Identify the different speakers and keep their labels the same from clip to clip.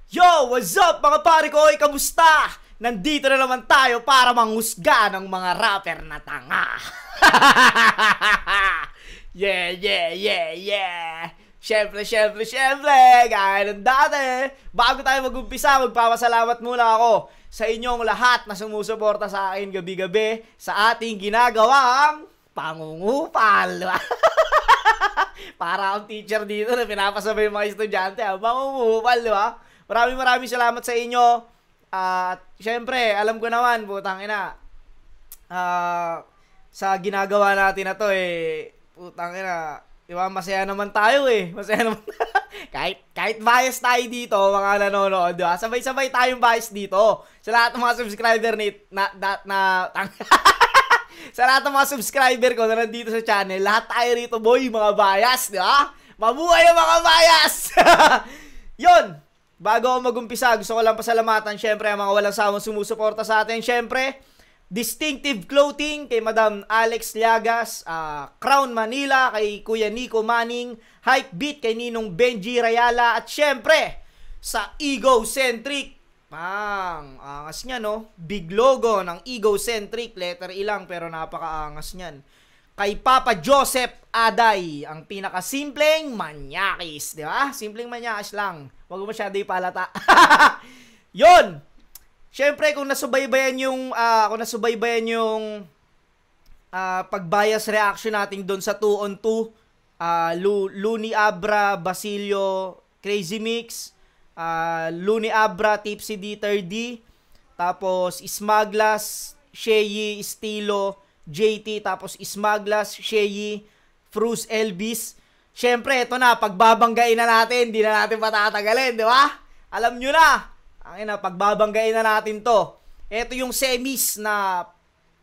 Speaker 1: Yo! What's up mga pare ko? Kamusta? Nandito na naman tayo para manghusga ng mga rapper na tanga. Yeah. Syempre, gaya ng dati. Bago tayo mag-umpisa, magpapasalamat muna ako sa inyong lahat na sumusuporta sa akin gabi-gabi sa ating ginagawang pangungupal. Para akong teacher dito na pinapasabay mga estudyante. Pangungupal, di ba? Maraming salamat sa inyo. At syempre, alam ko naman, putang ina, sa ginagawa natin na to putang ina, di ba, masaya naman tayo masaya naman. kahit bias tayo dito, mga nanonood, di ba? Sabay-sabay tayong bias dito. Sa lahat ng mga subscriber sa lahat ng mga subscriber ko na nandito sa channel, lahat tayo rito, boy, mga bias, di ba? Mabuhay ang mga bias! Yun! Bago ako mag-umpisa, gusto ko lang pasalamatan syempre ang mga walang sawang sumusuporta sa atin. Syempre, Distinctive Clothing kay Madam Alex Llagas, Crown Manila kay Kuya Nico Manning, Hypebeat kay Ninong Benji Rayala, at syempre sa Egocentric. Angas niya, no? Big logo ng Egocentric, letter E lang pero napakaangas niyan. Kay Papa Joseph Aday, ang pinakasimpleng manyakis, di ba? Simpleng manyakis lang. Wag mo masyado ipalata. Yun! Siyempre, kung nasubaybayan yung pag-bias reaction natin doon sa 2-on-2, Looney Abra, Basilio, Crazy Mix, Looney Abra, Tipsy D30, tapos Ismaglas, Sheyi, Estilo, JT, tapos Ismaglas, Sheyi, Fruz Elvis. Siyempre, ito na, pagbabanggain na natin, hindi na natin patatagalin, di ba? Alam nyo na, pagbabanggain na natin to. Ito yung semis na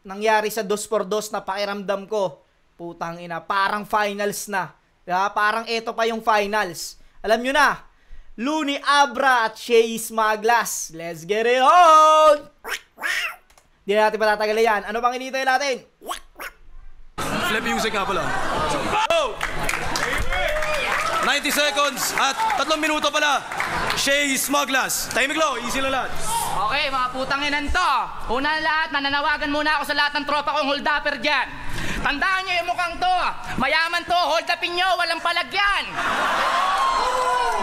Speaker 1: nangyari sa 2x2 na pakiramdam ko. Putang ina, parang finals na. Diba? Parang ito pa yung finals. Alam nyo na, Looney Abra at Sheyi Ismaglas. Let's get it on! Hindi na natin patatagalin yan. Ano bang inintay natin?
Speaker 2: Flip music nga pala. Oh! 90 seconds at 3 minuto pala. Sheyi Ismaglas. Timing low, easy lang lahat.
Speaker 3: Okay, mga putang inan to. Una na lahat, nananawagan muna ako sa lahat ng tropa kong hold upper dyan. Tandaan nyo yung mukhang to. Mayaman to, hold upin nyo, walang palagyan.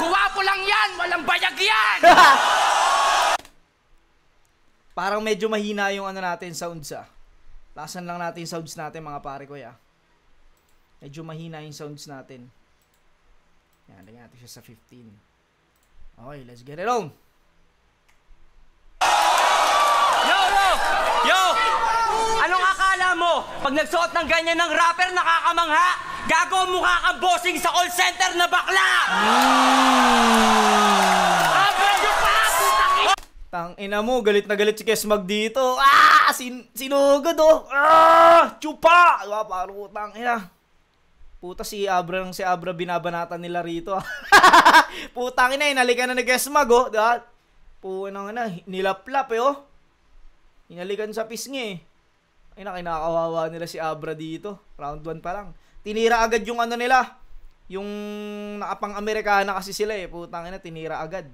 Speaker 3: Guwapo lang yan, walang bayag yan.
Speaker 1: Parang medyo mahina yung natin, sounds Lasan lang natin yung sounds natin, mga pare ko Medyo mahina yung sounds natin. Yan, lagyan natin siya sa 15. Okay, let's get it on.
Speaker 4: Yo! Anong akala mo? Pag nagsuot ng ganyan ng rapper, nakakamangha? Gago, mukha kang bossing sa call center na bakla!
Speaker 1: Tang ina mo, galit na galit si Kesmag dito. Sinugod Chupa! Parang tang ina. Puta, si Abra binabanatan nila rito. Putang ina, inalikan na ni Kesmag, diba? Punang ina, nilaplap Inalikan sa pisngi kinakawawa nila si Abra dito. Round 1 pa lang. Tinira agad yung nila. Yung nakapang-Amerikana kasi sila Putang ina, tinira agad.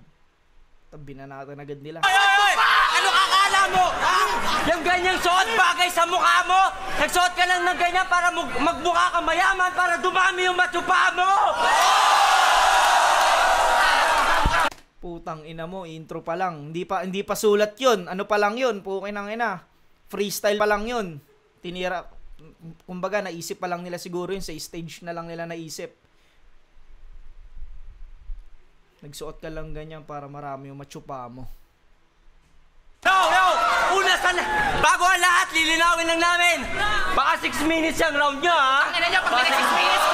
Speaker 1: Binanatan agad nila.
Speaker 4: Ano akala mo? Yung ganyang suot bagay sa mukha mo? Nagsuot ka lang ng ganyan para magmukha ka mayaman para dumami yung matsupa mo!
Speaker 1: Putang ina mo, intro pa lang. Hindi pa sulat 'yon. Ano pa lang 'yon? Pukinang ina. Freestyle pa lang 'yon. Tinira, kumbaga naisip pa lang nila siguro yun, sa stage na lang nila naisip. Nagsuot ka lang ganyan para marami yung matsupa mo.
Speaker 4: Yo! Una sana, bago ang lahat, lilinawin lang namin. Baka 6 minutes yung round nyo, ha?
Speaker 3: Ang ina nyo, pag 6 minutes.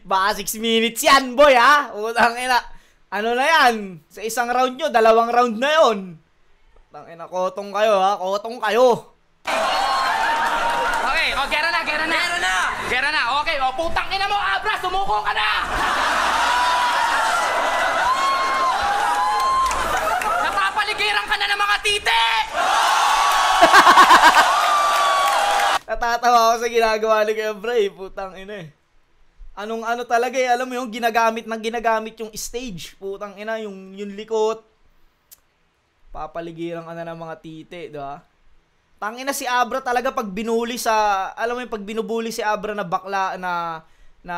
Speaker 1: Baka 6 minutes yan, boy, ha? Utang ina. Ano na yan? Sa isang round nyo, 2 round na yon. Utang ina, kotong kayo, ha? Kotong kayo.
Speaker 3: Okay, gera na. Okay, putang ina mo, Abra, sumuko ka na. Napapaligiran ka na ng mga tite.
Speaker 1: Natatawa ako sa ginagawa ni Kebra, putang ina Anong ano talaga eh, alam mo yung ginagamit yung stage. Putang ina, yung likot. Papaligiran ka na ng mga titi, di ba? Tangina si Abra talaga pag binuli sa, alam mo yung pag binubuli si Abra na bakla na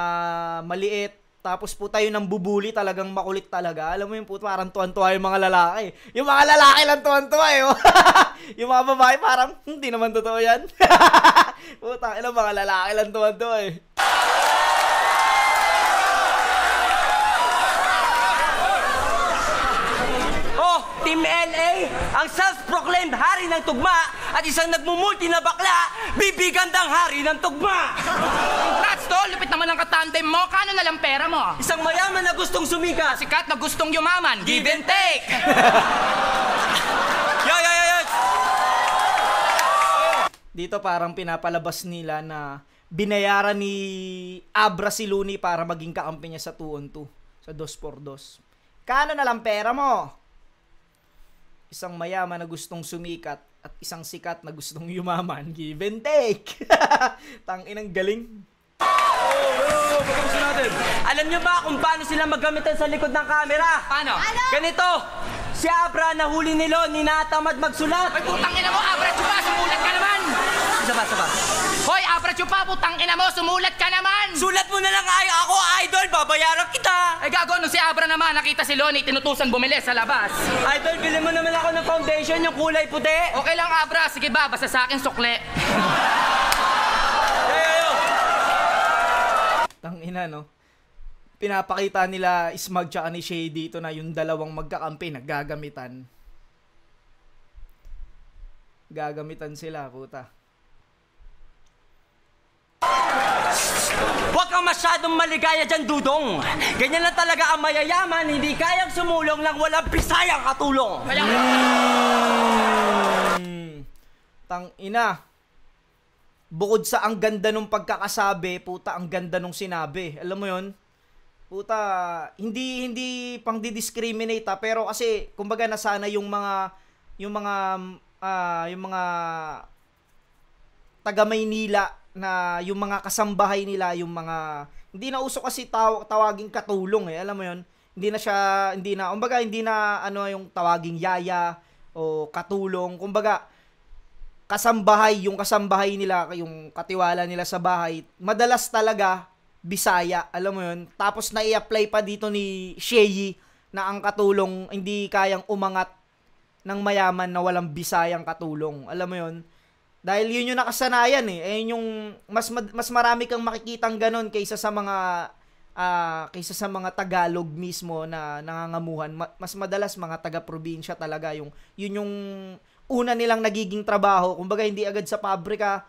Speaker 1: maliit. Tapos puta yun ang bubuli talagang makulit talaga. Alam mo yung puta parang tuwan-tuwa yung mga lalaki. Yung mga lalaki lang tuwan-tuwa eh. Yung mga babae parang hindi naman totoo yan. Puta, ilang mga lalaki lang tuwan-tuwa eh.
Speaker 4: Team LA, ang self-proclaimed hari ng tugma at isang nagmumulti na bakla, bibigandang hari ng tugma.
Speaker 3: Congrats, tol. Lupit naman ang katandem mo. Kano na lang pera mo?
Speaker 4: Isang mayaman na gustong sumikat.
Speaker 3: Sikat na gustong yumaman. Give and take.
Speaker 1: Dito parang pinapalabas nila na binayaran ni Abra si Looney para maging kakampi niya sa 2-on-2. Sa 2x2. Kano na lang pera mo? Isang mayaman na gustong sumikat at isang sikat na gustong yumaman. Give and take. Tanginang galing.
Speaker 2: Pagkamusin natin.
Speaker 4: Alam nyo ba kung paano sila maggamitan sa likod ng camera?
Speaker 3: Paano?
Speaker 4: Ganito, si Abra nahuli ni Lon, ninatamad magsulat.
Speaker 3: Ay, putang ina mo, Abra Chupa, sumulat ka naman!
Speaker 4: Saba.
Speaker 3: Hoy, Abra Chupa, putang ina mo, sumulat ka naman!
Speaker 4: Sulat mo na lang ako, idol, babayaran kita.
Speaker 3: Ay, gago, nung si Abra naman, nakita si Loni, tinutusan bumili sa labas.
Speaker 4: Idol, bilhin mo naman ako ng foundation, yung kulay puti.
Speaker 3: Okay lang, Abra, sige ba, basta sa akin sukle.
Speaker 1: Tangina, no? Pinapakita nila Smug tsaka ni Shay dito na yung dalawang magkakampi naggagamitan. Gagamitan sila, puta.
Speaker 4: Huwag kang masyadong maligaya dyan, Dudong. Ganyan lang talaga ang mayayaman, hindi kayang sumulong lang walang pisayang katulong.
Speaker 1: Tangina. Bukod sa ang ganda nung pagkakasabi, puta, ang ganda nung sinabi. Alam mo yon? Puta, hindi pang di-discriminate pero kasi kumbaga nasana yung mga taga Maynila na yung mga kasambahay nila, yung mga hindi na uso kasi tawaging katulong eh, alam mo yon? Hindi na ano yung tawaging yaya o katulong, kumbaga kasambahay, yung kasambahay nila, yung katiwala nila sa bahay, madalas talaga Bisaya, alam mo yun. Tapos na-i-apply pa dito ni Shay na ang katulong hindi kayang umangat ng mayaman na walang Bisayang katulong, alam mo yun. Dahil yun yung nakasanayan eh. Ayun yung mas marami kang makikitang ganon kaysa sa mga Tagalog mismo na nangangamuhan. Mas madalas mga taga-probinsya talaga yun yung una nilang nagiging trabaho. Kumbaga hindi agad sa pabrika.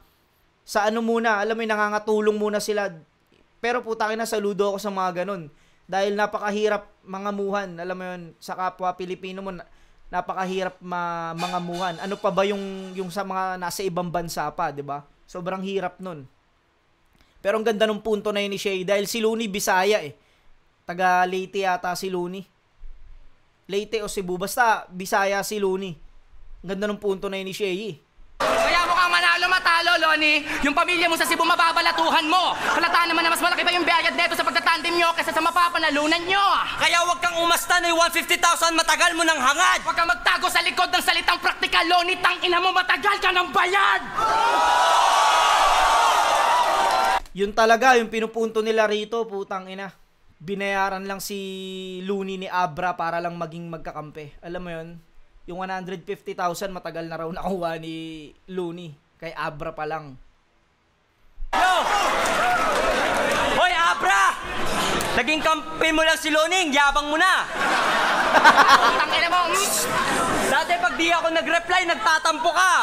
Speaker 1: Sa ano muna, alam mo yun, nangangatulong muna sila. Pero putangin na, saludo ako sa mga ganon. Dahil napakahirap mangamuhan, alam mo yun, sa kapwa Pilipino mo, napakahirap mangamuhan. Ano pa ba yung sa mga nasa ibang bansa pa, 'di ba? Sobrang hirap nun. Pero ang ganda ng punto na yun ni Shay dahil si Looney Bisaya eh. Taga Leyte yata si Looney. Leyte o Cebu, basta Bisaya si Looney. Ang ganda ng punto na yun ni Shay eh.
Speaker 3: Kaya mo kang manalo matalo, Loni. Yung pamilya mo sa Cebu mababalatuhan mo. Halata naman na mas malaki pa yung bayad neto sa pagtatandem nyo kaysa sa mapapanalunan nyo.
Speaker 4: Kaya huwag kang umasta na yung 150,000, matagal mo ng hangad.
Speaker 3: Huwag kang magtago sa likod ng salitang praktikal, Loni. Tangina mo, matagal ka ng bayad.
Speaker 1: Yun talaga, yung pinupunto nila rito, putang ina. Binayaran lang si Looney ni Abra para lang maging magkakampi. Alam mo yun? Yung 150,000 matagal na raw nakuha ni Looney. Kay Abra pa lang.
Speaker 4: Yo! Hoy, Abra! Naging kampi mo lang si Loning, yabang mo na.
Speaker 3: Tangina mo.
Speaker 4: Dati pag di ako nag-reply, nagtatampo ka.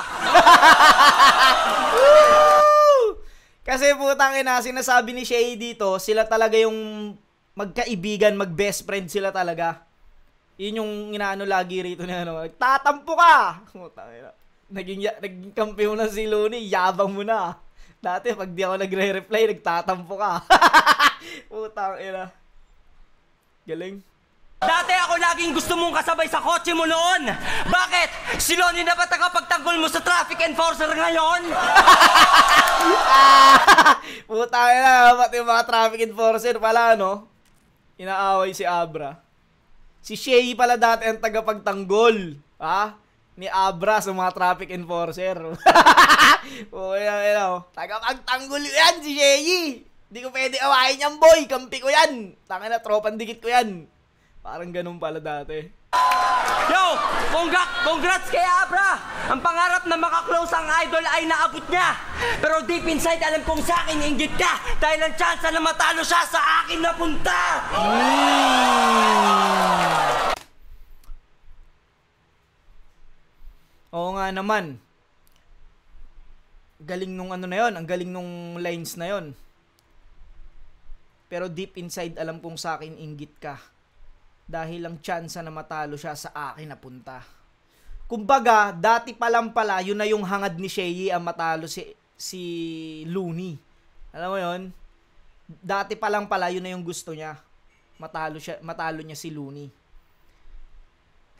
Speaker 1: Kasi putang ina, sinasabi ni Shay dito, sila talaga yung magkaibigan, mag-best friend sila talaga. Yun yung inaano lagi rito na ano, tatampo ka! Naging kampi mo na si Looney, yabang mo na. Dati, pag di ako nagre-reply, nagtatampo ka. Putang ina. Galing.
Speaker 4: Dati ako laging gusto mong kasabay sa kotse mo noon. Bakit? Si Lonnie na ba tagapagtanggol mo sa traffic enforcer ngayon?
Speaker 1: Puta na, pati yung mga traffic enforcer pala, no? Inaaway si Abra. Si Shay pala dati ang tagapagtanggol, ha? Ni Abra sa mga traffic enforcer. Tagapagtanggol yan si Shay. Hindi ko pwede awayin yan, boy. Kampi ko yan. Tangin na, tropang dikit ko yan. Parang ganun pala dati.
Speaker 4: Yo! Congrats kay Abra! Ang pangarap na makaklose ang idol ay naabot niya. Pero deep inside, alam kong sa akin inggit ka dahil ang chance na matalo siya sa akin napunta.
Speaker 1: Oo nga naman. Galing nung ano na yon, ang galing nung lines na yon. Pero deep inside, alam kong sa akin inggit ka. Dahil ang tsansa na matalo siya sa akin napunta. Kumbaga, dati pa lang pala, yun na yung hangad ni Shay ang matalo si Looney. Alam mo yun? Dati pa lang pala, yun na yung gusto niya. Matalo niya si Looney.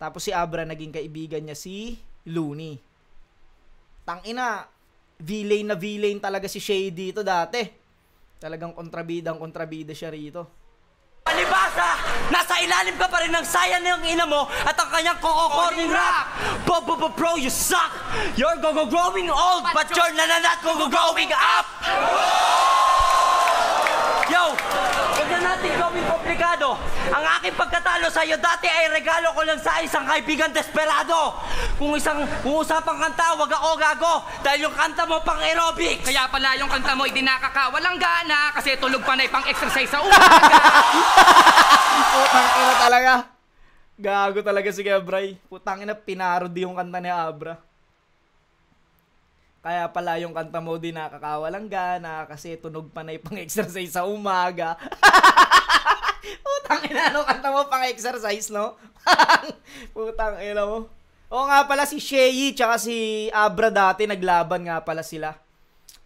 Speaker 1: Tapos si Abra naging kaibigan niya si Looney. Tangina, villain talaga si Shay dito dati. Talagang kontrabida siya rito.
Speaker 4: Palibasa, nasa ilalim ka pa rin ng saya ng ina mo at ang kanyang koko-corning rap. Bro, you suck. You're growing old, but you're not growing up. Yo, huwag na natin gawing komplikado. Ang aking pagkatalo sa iyo dati ay regalo ko lang sa isang kaibigan desperado. Kung usapang kanta, wag ako gago. Dahil yung kanta mo pang aerobics.
Speaker 3: Kaya pala yung kanta mo hindi nakakawalang gana kasi tulog pa na pang exercise sa umaga.
Speaker 1: Putang ina talaga. Gago talaga si Gebray. Putang ina, pinarody yung kanta ni Abra. Kaya pala yung kanta mo din nakakawalang gana kasi tunog pa na pang exercise sa umaga. Putang ina, no? Kanta mo pang exercise, no? Putang ina mo. Oo nga pala, si Shay tsaka si Abra dati, naglaban nga pala sila.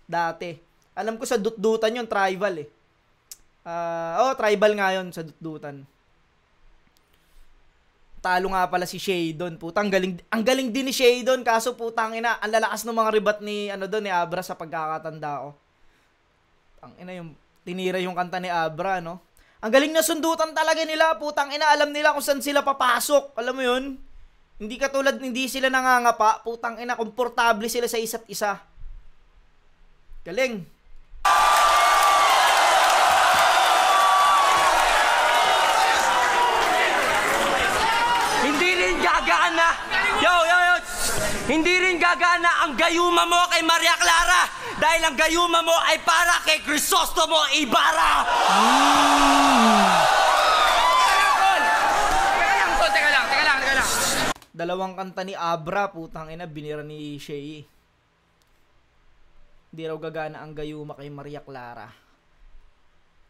Speaker 1: Dati. Alam ko sa Dutdutan yun, tribal eh. Tribal nga yun sa Dutdutan. Talo nga pala si Shay doon. Putang ang galing din ni Shay doon, kaso putang ina, ang lalakas ng mga ribat ni ni Abra sa pagkakatanda ko. Ang ina yung tinira yung kanta ni Abra, no? Ang galing na sundutan talaga nila, putang ina, alam nila kung saan sila papasok. Alam mo 'yun? Hindi sila nangangapa, putang ina, komportable sila sa isa't isa. Galing.
Speaker 4: Hindi rin gagana ang gayuma mo kay Maria Clara dahil ang gayuma mo ay para kay Crisostomo Ibarra.
Speaker 3: Teka lang.
Speaker 1: Dalawang kanta ni Abra, putang ina, binira ni Shay. Hindi raw gagana ang gayuma kay Maria Clara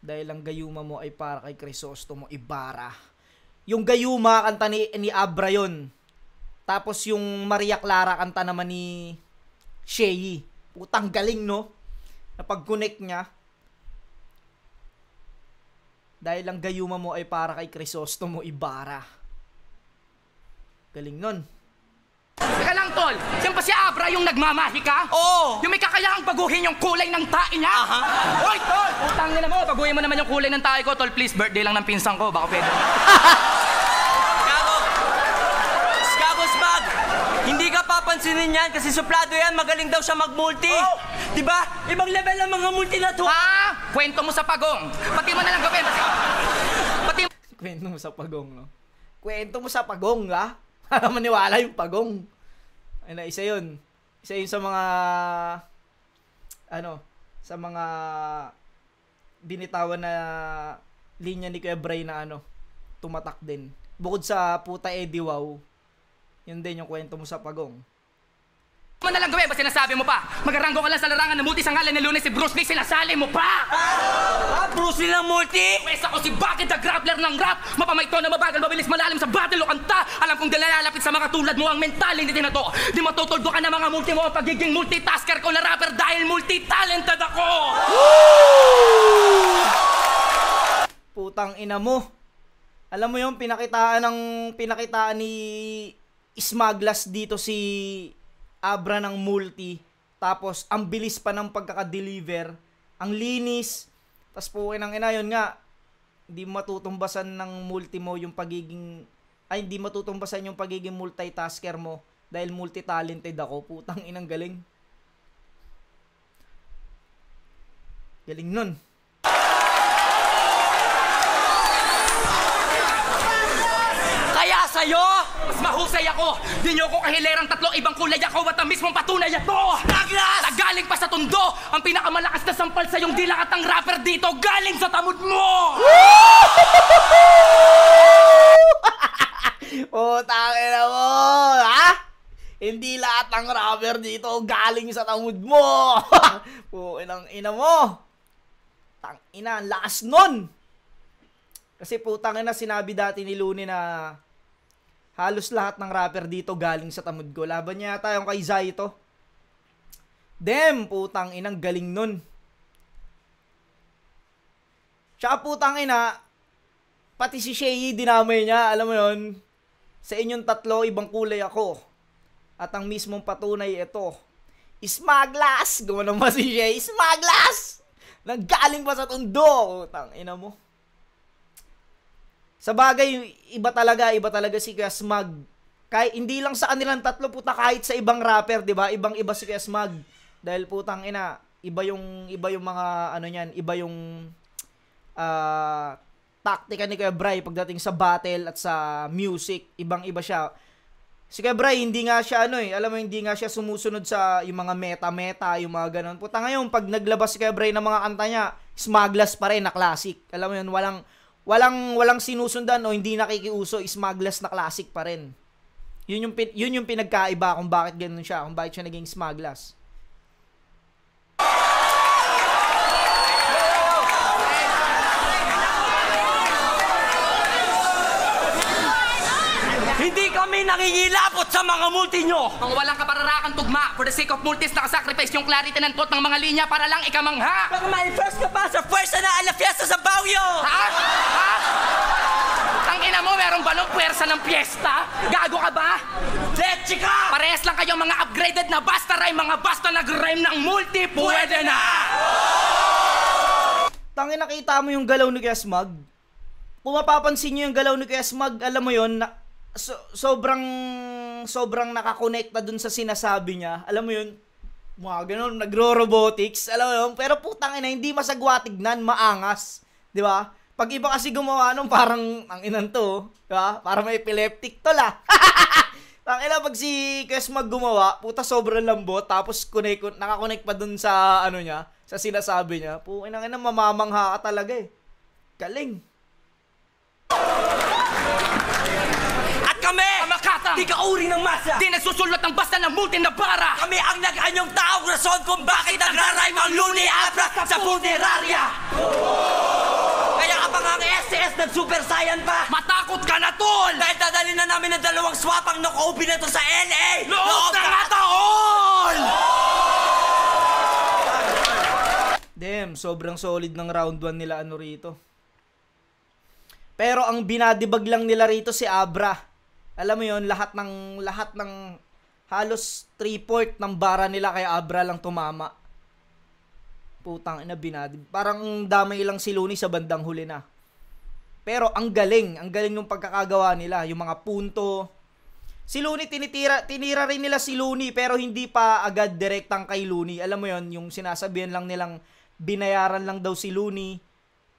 Speaker 1: dahil ang gayuma mo ay para kay Crisostomo Ibarra. Yung gayuma, kanta ni Abra yon. Tapos yung Maria Clara, kanta naman ni Shay. Putang galing, no? Napag-connect niya. Dahil ang gayuma mo ay para kay Crisostomo Ibarra. Galing nun.
Speaker 3: Teka lang, tol. Yan ba si Abra yung nagmamahi ka?
Speaker 4: Oo.
Speaker 3: Yung may kakayahang baguhin yung kulay ng tae niya?
Speaker 4: Aha.
Speaker 3: Hoy, tol! Putang ina mo, baguhin mo naman yung kulay ng tae ko, tol. Please, birthday lang ng pinsang ko. Baka pwede.
Speaker 4: Hindi ka papansinin yan kasi suplado yan, magaling daw siya mag-multi. Oh! Diba? Ibang level ang mga multi na to.
Speaker 3: Ha? Kwento mo sa pagong. Pati mo na lang gawin.
Speaker 1: Kwento mo sa pagong, no? Kwento mo sa pagong, ha? Para maniwala yung pagong. Ay na, isa yun. Isa yun sa mga, sa mga binitawan na linya ni Kuya Bray na tumatak din. Bukod sa puta Eddie Wow, yun din yung kwento mo sa pagong.
Speaker 3: Mo na lang gawin, ba sinasabi mo pa? Magaranggo ka lang sa larangan na multi sa ngalan ni Lunes si Bruce Lee, sinasali mo pa!
Speaker 4: Bruce Lee lang multi?
Speaker 3: Pwes ako si Bucket the Grappler ng rap! Mapamaito na mabagal, mabilis malalim sa battle o kanta! Alam kong dalalapit sa mga tulad mo ang mentality na to! Di matutuldo ka na mga multi mo ang pagiging multitasker ko na rapper dahil multi-talented ako!
Speaker 1: Putang ina mo! Alam mo yung pinakitaan ni Smaglas dito si Abra ng multi. Tapos ang bilis pa ng pagkaka-deliver, ang linis. Tapos po nang ina yun nga, hindi matutumbasan ng multi mo yung pagiging hindi matutumbasan yung pagiging multitasker mo dahil multi-talented ako. Putang inang galing. Galing nun.
Speaker 3: Kaya sa'yo, mas mahusay ako. Di nyo ko kahilerang tatlo, ibang kulay ako at ang mismong patunay ito. Douglas! Nagaling pa sa tundo, ang pinakamalakas na sampal sa yung dilakatang rapper dito, galing sa tamod mo!
Speaker 1: Putangin na mo, ha? Hindi lahat ng rapper dito galing sa tamod mo. Puinang ina mo. Tang ina, lakas nun. Kasi putangin na sinabi dati ni Looney na halos lahat ng rapper dito galing sa tamod ko. Laban niya yata yung kay Zaito. Damn, putang inang galing nun. Tsaka putang ina, pati si Shay dinamay niya, alam mo yun. Sa inyong tatlo, ibang kulay ako. At ang mismong patunay ito. Smaglas! Gumano ba si Shay? Smaglas! Nanggaling pa sa tundo. Putang ina mo. Sa bagay, iba talaga si Kuya Smag. Kahit hindi lang sa kanilang tatlo, puta, kahit sa ibang rapper, 'di ba? Ibang-iba si Kuya Smag. Dahil putang ina, iba yung mga ano niyan, iba yung taktika ni Kuya Bray pagdating sa battle at sa music. Ibang-iba siya. Si Kuya Bray, hindi nga siya alam mo, hindi nga siya sumusunod sa yung mga meta, yung mga ganun. Puta, ngayon pag naglabas si Kuya Bray ng mga kanta niya, Smaglas pa rin na classic. Alam mo yun, walang sinusundan o hindi nakikiuso, Smaglas na classic pa rin. Yun yung pinagkaiba kung bakit ganun siya, kung bakit siya naging Smaglas.
Speaker 4: Hindi kami nangingilabot sa mga multi nyo!
Speaker 3: Ang walang kapararakan tugma, for the sake of multis, nakasacrifice yung clarity ng thought ng mga linya para lang ikamangha!
Speaker 4: Baka ma-impress ka pa sa pwersa na ala fiesta sa Baguio!
Speaker 3: Ha? Ang ina mo, meron ba nung pwersa ng piyesta? Gago ka ba?
Speaker 4: Leche ka!
Speaker 3: Parehas lang kayong mga upgraded na basta rhyme, mga basta nag-rhyme ng multi, pwede na!
Speaker 1: Tangin, nakita mo yung galaw ni Kuya Smag? Kung mapapansin nyo yung galaw ni Kuya Smag, alam mo yun, sobrang nakakonekta dun sa sinasabi niya. Alam mo yun, mga ganun, nagro-robotics, alam mo yun, pero putang ina, hindi masagwa tignan, maangas, di ba? Pag iba kasi gumawa nung parang, ang inan to, di ba? Parang may epileptic to la. Tangina, pag si Kuya Smag gumawa, puta sobrang lambot, tapos nakakonect pa dun sa, ano niya, sa sinasabi niya. Puta ina, mamamangha ka talaga eh. Galing.
Speaker 4: Kami!
Speaker 3: Kamakatang!
Speaker 4: Di ka uri ng masa!
Speaker 3: Di nagsusulot ng basta ng multi na bara!
Speaker 4: Kami ang nag-anyong taong rason kung bakit nagra-rhyme ang Looney Abra sa funeraria! Kaya kapag ang STS nag-super saiyan pa,
Speaker 3: Matakot ka na, tol!
Speaker 4: dahil dadalhin na namin ng 2 swapang naka-OP na to sa LA!
Speaker 3: Loob na nga taon!
Speaker 1: Damn, sobrang solid ng round 1 nila ano rito. Pero ang binadibag lang nila rito si Abra. Alam mo yon, lahat ng halos 3/4 ng bara nila kay Abra lang tumama. Putang ina, binadib. Parang damay lang si Looney sa bandang huli na. Pero ang galing ng pagkakagawa nila, yung mga punto. Si Looney tinira rin nila si Looney pero hindi pa agad direktang kay Looney. Alam mo yon, yung sinasabihan lang nilang binayaran lang daw si Looney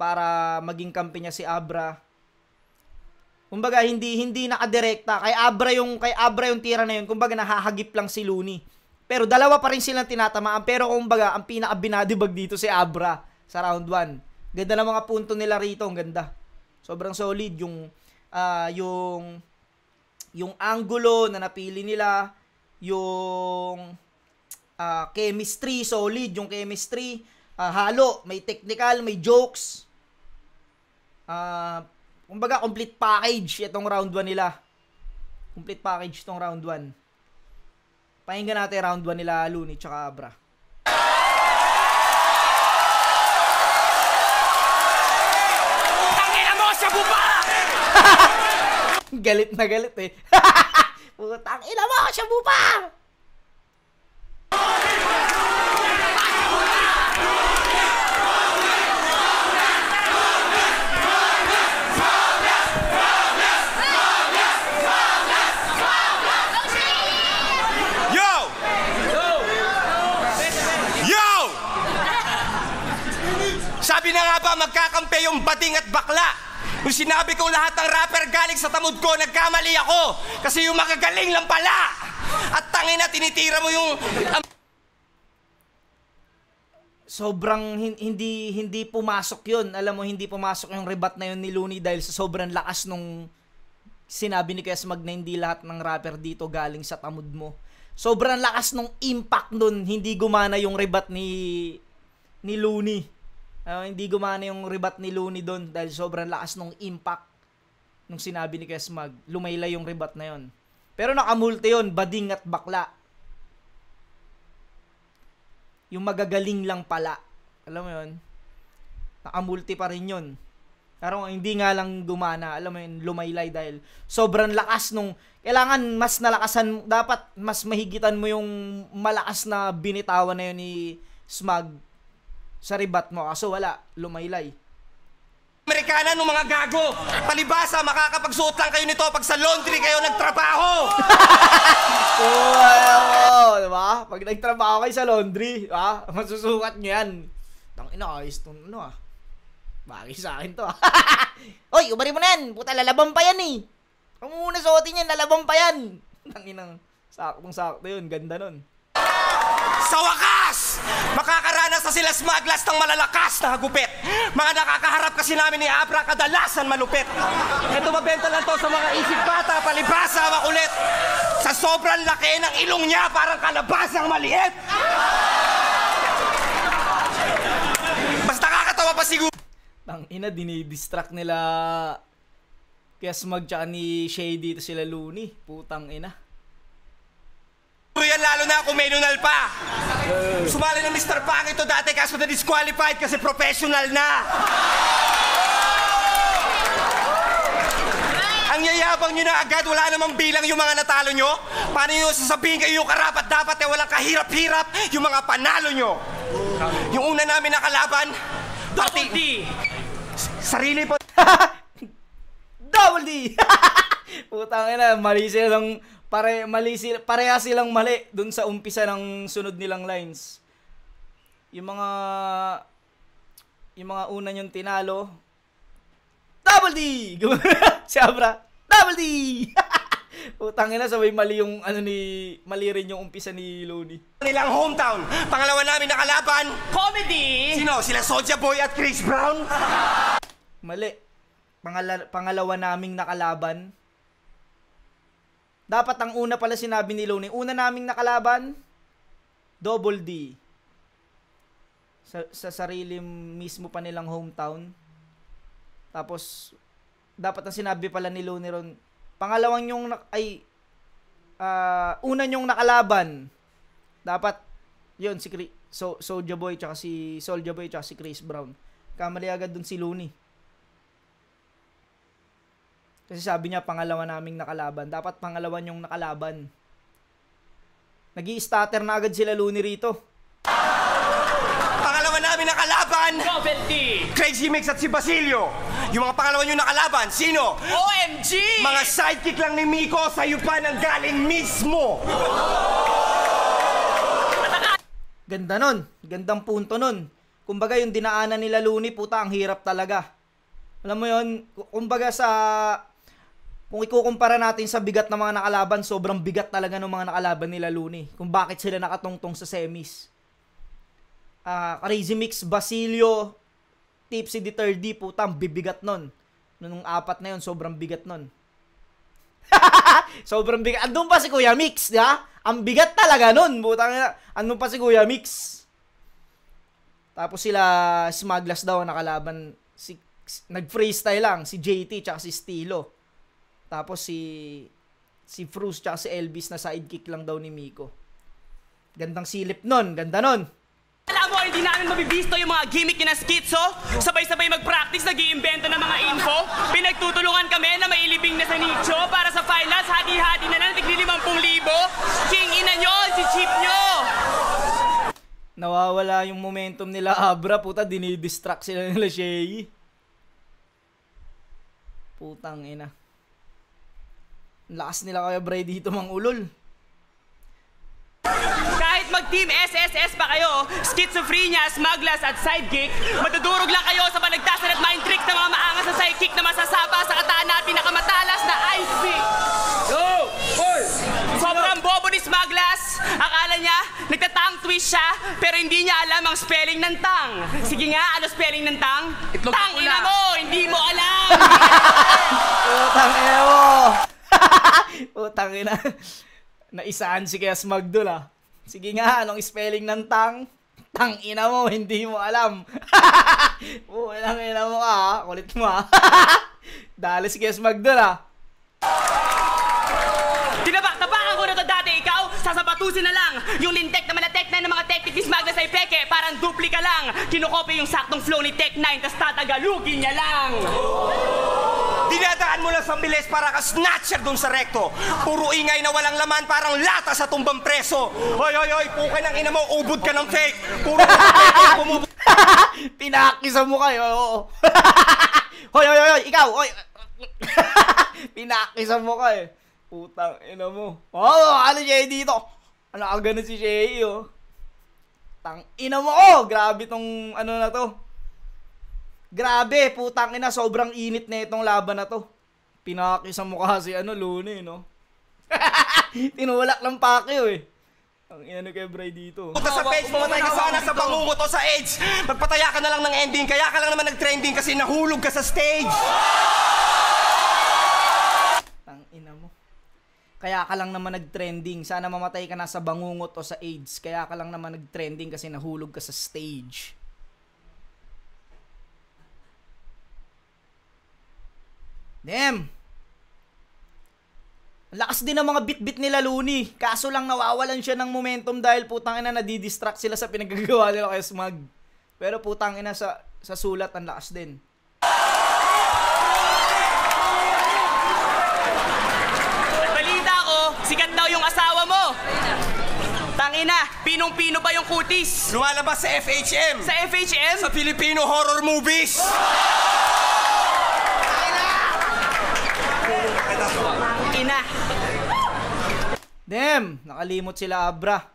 Speaker 1: para maging kampi niya si Abra. Kumbaga hindi nakadirekta kay Abra yung tira na yun. Kumbaga nahahagip lang si Looney. Pero dalawa pa rin silang tinatamaan, pero kumbaga ang pinaka-binadibag dito si Abra sa round 1. Ganda ng mga punto nila rito, ang ganda. Sobrang solid yung angulo na napili nila, yung chemistry, solid yung chemistry. Halo, may technical, may jokes. Kumbaga, complete package itong round 1 nila. Complete package itong round 1. Pakinggan natin round 1 nila, Looney tsaka Abra.
Speaker 3: Tangina mo, sa buba!
Speaker 1: Galit na galit eh. Putang ina mo, siya bupa!
Speaker 2: Yo! Yo! Sabi na nga ba magkakampi yung bading at bakla? Nung sinabi kong lahat ng rapper galing sa tamod ko, nagkamali ako. Kasi yung magagaling lang pala. At tangina, tinitira mo yung...
Speaker 1: Sobrang hindi pumasok yun. Alam mo, hindi pumasok yung rebat na yun ni Looney dahil sa sobrang lakas nung sinabi ni Kuya Smag na hindi lahat ng rapper dito galing sa tamod mo. Sobrang lakas nung impact nun. Hindi gumana yung rebat ni Looney. Hindi gumana yung rebat ni Looney doon dahil sobrang lakas nung impact nung sinabi ni Kuya Smag. Lumaylay yung rebat na yon. Pero nakamulti yun, bading at bakla. Yung magagaling lang pala. Alam mo yun? Nakamulti pa rin yun. Pero hindi nga lang gumana. Alam mo yun, lumaylay dahil sobrang lakas nung... Kailangan mas nalakasan, dapat mas mahigitan mo yung malakas na binitawan na yun ni Smag sa rebat mo. Kaso wala, lumaylay.
Speaker 2: Amerikana nung mga gago. Palibasa, makakapagsuot lang kayo nito pag sa laundry kayo nagtrabaho.
Speaker 1: Diba? Pag nagtrabaho kayo sa laundry, masusukat nyo yan. Tangina, ayos itong bagay sa akin to. Oy, umari mo na yan. Puta, lalaban pa yan eh. Kung muna suotin yan, lalaban pa yan. Tanginang, saktong-sakto yun. Ganda nun.
Speaker 2: Sa wakas, makakaranas na sila Smaglas ng malalakas na hagupit. Mga nakakaharap kasi namin ni Abra kadalasan malupit. Ito mabenta lang to sa mga isip bata, palibasa, makulit. Sa sobrang laki ng ilong niya, parang kalabasang maliit. Basta nakakatawa pa siguro.
Speaker 1: Tangina, dinidistract nila kaya Smag tsaka ni Shay dito sila Looney. Putang ina.
Speaker 2: Yan lalo na kung may nunal pa. Sumali ng Mr. Pang ito dati kaso na disqualified kasi professional na. Ang yayabang nyo na agad, wala namang bilang yung mga natalo nyo. Paano nyo sasabihin kayo yung karapat dapat walang kahirap-hirap yung mga panalo nyo? Yung una namin nakalaban,
Speaker 3: Double D!
Speaker 2: sarili po.
Speaker 1: Double D! Putang ina, mali silang pareha silang mali dun sa umpisa ng sunod nilang lines. Yung mga una yung tinalo, Double D! Si Abra, Double D! Putang ina, sabay mali rin yung umpisa ni Looney.
Speaker 2: Nilang hometown. Pangalawa namin nakalaban,
Speaker 3: Comedy!
Speaker 2: sino? Sila Soulja Boy at Chris Brown?
Speaker 1: Mali. Pangalawa naming nakalaban. Dapat ang una pala sinabi ni Looney. Una naming nakalaban, Double D. Sa sarili mismo pa nilang hometown. Tapos, dapat ang sinabi pala ni Looney ron, pangalawang yung, una yung nakalaban. Dapat, yun, si Soulja Boy tsaka si Chris Brown. Kamali agad dun si Looney. Kasi sabi niya, pangalawa naming nakalaban. Dapat pangalawan yung nakalaban. Nag-i-stutter na agad sila Looney rito.
Speaker 2: Pangalawa namin nakalaban,
Speaker 3: Double D!
Speaker 2: Crazy Mix at si Basilio. Yung mga pangalawa nyo nakalaban, sino?
Speaker 3: OMG!
Speaker 2: Mga sidekick lang ni Miko, sa'yo pa nang galing mismo.
Speaker 1: Ganda nun. Gandang punto nun. Kumbaga yung dinaanan nila Looney, puta, ang hirap talaga. Alam mo yun, kumbaga kung ikukumpara natin sa bigat ng mga nakalaban, sobrang bigat talaga ng mga nakalaban nila Looney. Kung bakit sila nakatungtong sa semis. Crazy Mix, Basilio, Tipsy the 3D, putang bibigat nun. Nung apat na yun, sobrang bigat nun. Sobrang bigat. Andun pa si Kuya Mix, di ba? Ang bigat talaga nun. Putang, andun pa si Kuya Mix. Tapos sila Smaglas daw nakalaban. Nag-freestyle lang. Si JT tsaka si Stilo. Tapos si Fruce tsaka si Elvis na sidekick lang daw ni Miko. Gandang silip nun. Ganda nun.
Speaker 3: Alam mo, hindi namin mabibisto yung mga gimmick na skitso. Sabay-sabay mag-practice, nag-iimbento ng mga info. Pinagtutulungan kami na mailibing na sa nicho.
Speaker 1: nawawala yung momentum nila Abra. Puta, dinidistract sila nila Shay. Putang ina. Lakas nila kaya Bray dito mang ulol.
Speaker 3: Kahit mag-team SSS pa kayo, schizophrenia, smugglers at sidekick, madudurog lang kayo sa panagdasan at mind tricks ng mga maangas na sidekick na masasapa sa katana at pinakamatalas na ice pick. Go! Hoy! Sobrang bobo ni Smugglers. Akala niya, nagtatang twist siya, pero hindi niya alam ang spelling ng tang. Sige nga, ano spelling ng tang? Tang ina mo! Hindi mo alam!
Speaker 1: Putang ina mo! Putang ina. Naisaan si kaya Smagdol ah. Sige nga, anong spelling ng tang? Tang ina mo, hindi mo alam. Putang ina mo ka ah. Kulit mo ah. Dali si kaya Smagdol ah.
Speaker 3: Tinabak-tabakan ko na to dati, ikaw, sasabatusin na lang. Yung lintek na malatek na ng mga technique ni Smagglers ay peke, parang duplika lang. Kinokopy yung saktong flow ni Tech 9, tas tatagalugin niya lang.
Speaker 2: Dinadaan mo lang sa bilis para ka snatcher dun sa rekto. Puro ingay na walang laman, parang lata sa tumbang preso. Hoy, hoy, hoy, pukay ng ina mo, ubod ka ng fake. Puro fake, bumubog.
Speaker 1: Pinakisa mo kayo. Hoy, hoy, hoy, ikaw, hoy. Pinakisa mo ka eh. Putang ina mo. Oh, ano siya dito? Ano ka ganun si Shay, oh. Tang ina mo, oh. Grabe tong ano na to. Grabe, putang ina, sobrang init na itong laban na to. Pinakisa mo kasi ano, Lune, no? Tinulak ng Pacquiao eh. Ang ina no kay Bray dito.
Speaker 2: Punta sa page, pumatay ka sana sa bangungot o sa AIDS. Magpataya ka na lang ng ending, kaya ka lang naman nag-trending kasi nahulog ka sa stage.
Speaker 1: Tang ina mo. Kaya ka lang naman nag-trending. Sana mamatay ka na sa bangungot o sa AIDS. Kaya ka lang naman nag-trending kasi nahulog ka sa stage. Damn! Ang lakas din ng mga bit-bit nila Looney. Kaso lang nawawalan siya ng momentum dahil putang ina nadidistract sila sa pinagagawa nila kay Smug. Pero putang ina sa sulat ang lakas din.
Speaker 3: Balita ko, sikat daw yung asawa mo. Tangina, pinong-pino ba yung kutis?
Speaker 2: Lumalabas sa FHM.
Speaker 3: Sa FHM?
Speaker 2: Sa Filipino horror movies.
Speaker 3: Ina.
Speaker 1: Damn! Nakalimot sila Abra.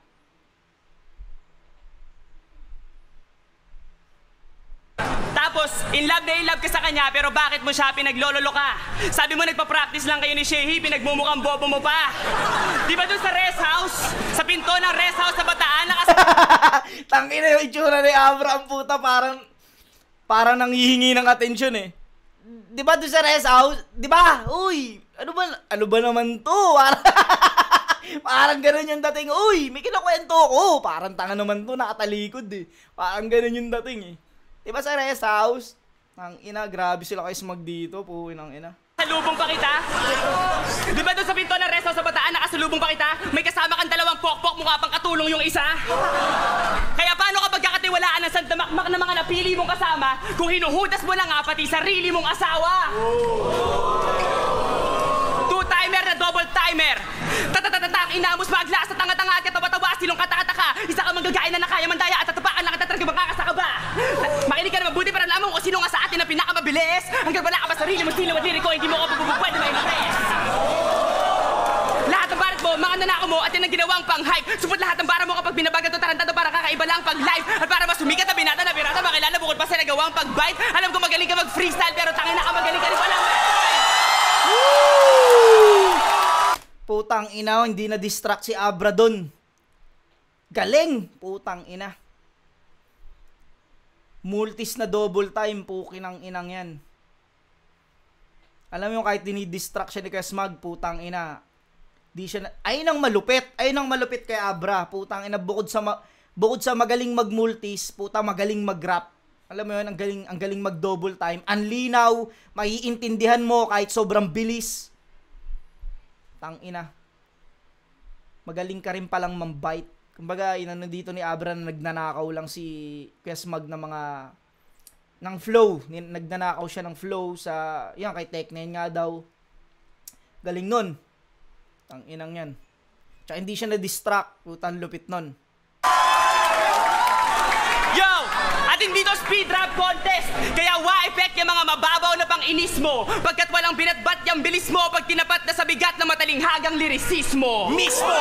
Speaker 3: Tapos, in love ka sa kanya, pero bakit mo siya pinaglololo ka? Sabi mo nagpa-practice lang kayo ni Shehi, pinagmumukhang bobo mo pa. Di ba dun sa rest house? Sa pinto ng rest house sa Bataan,
Speaker 1: Tangina yung itsura ni Abra, ang puta, parang nanghihingi ng atensyon eh. Di ba doon sa rest house? Di ba? Uy, ano ba naman to? Parang ganun yung dating. Uy, may kinakwento ko. Parang tanga naman to, nakatalikod eh. Parang ganun yung dating eh. Di ba sa rest house? Ang ina, grabe sila kay Smug dito. Puhin ang ina.
Speaker 3: Nakasalubong pa kita? Di ba doon sa pinto ng rest house sa Bataan, nakasalubong pa kita? May kasama kang dalawang pokpok, mukha pang katulong yung isa? Kaya paano kapag kakatiwalaan ng sandamakmak na mga napili mong kasama kung hinuhudas mo na nga pati sarili mong asawa? Two-timer na double-timer. Tatatatang inamos maglas sa tanga-tanga at katawa-tawa silong katakataka. Isa ka manggagain na nakaya mandaya at tatapakan na katatarga makakasaka ba? Makinig ka na mabuti para alam mo kung sino nga sa atin ang pinakamabilis. Hanggang wala ka ba sarili mo, sino at diri ko, hindi mo ka pwede may mares. Lahat ng barat mo, mga nanako mo at yan ang ginawang pang-hype. Supot lahat ng bara mo kapag binabagan to tarantado para kakaiba lang pag-live. At para mas sumikat na binata na pirata, makilala bukod pa sa nagawang pag-bite. Alam ko magaling ka mag-freestyle pero tangin na ka magaling ka rin pala.
Speaker 1: Putang ina, hindi na distract si Abra doon. Galing! Putang ina. Multis na double time, pukin ang inang yan. Alam mo kahit dinidistract siya ni kay Smug, putang ina. Di siya na, ayun ang malupit kay Abra. Putang ina, bukod sa magaling mag-multis, puta magaling mag-rap. Alam mo yun, ang galing mag-double time. Ang linaw, maiintindihan mo kahit sobrang bilis. Tang ina. Magaling ka rin palang mambite. Kumbaga, inano dito ni Abra na nagnanakaw lang si Kuya Smug ng mga ng flow. Nagnanakaw siya ng flow sa yan kay Tech 9 nga daw. Galing nun. Tang inang yan. Tsaka hindi siya na-distract. Putang lupit nun.
Speaker 3: natin dito speed rap contest. Kaya wa-effect yung mga mababaw na pang-inis mo. Pagkat walang binatbat yung bilis mo pag tinapat na sa bigat na matalinghagang lirisismo.
Speaker 2: Mismo!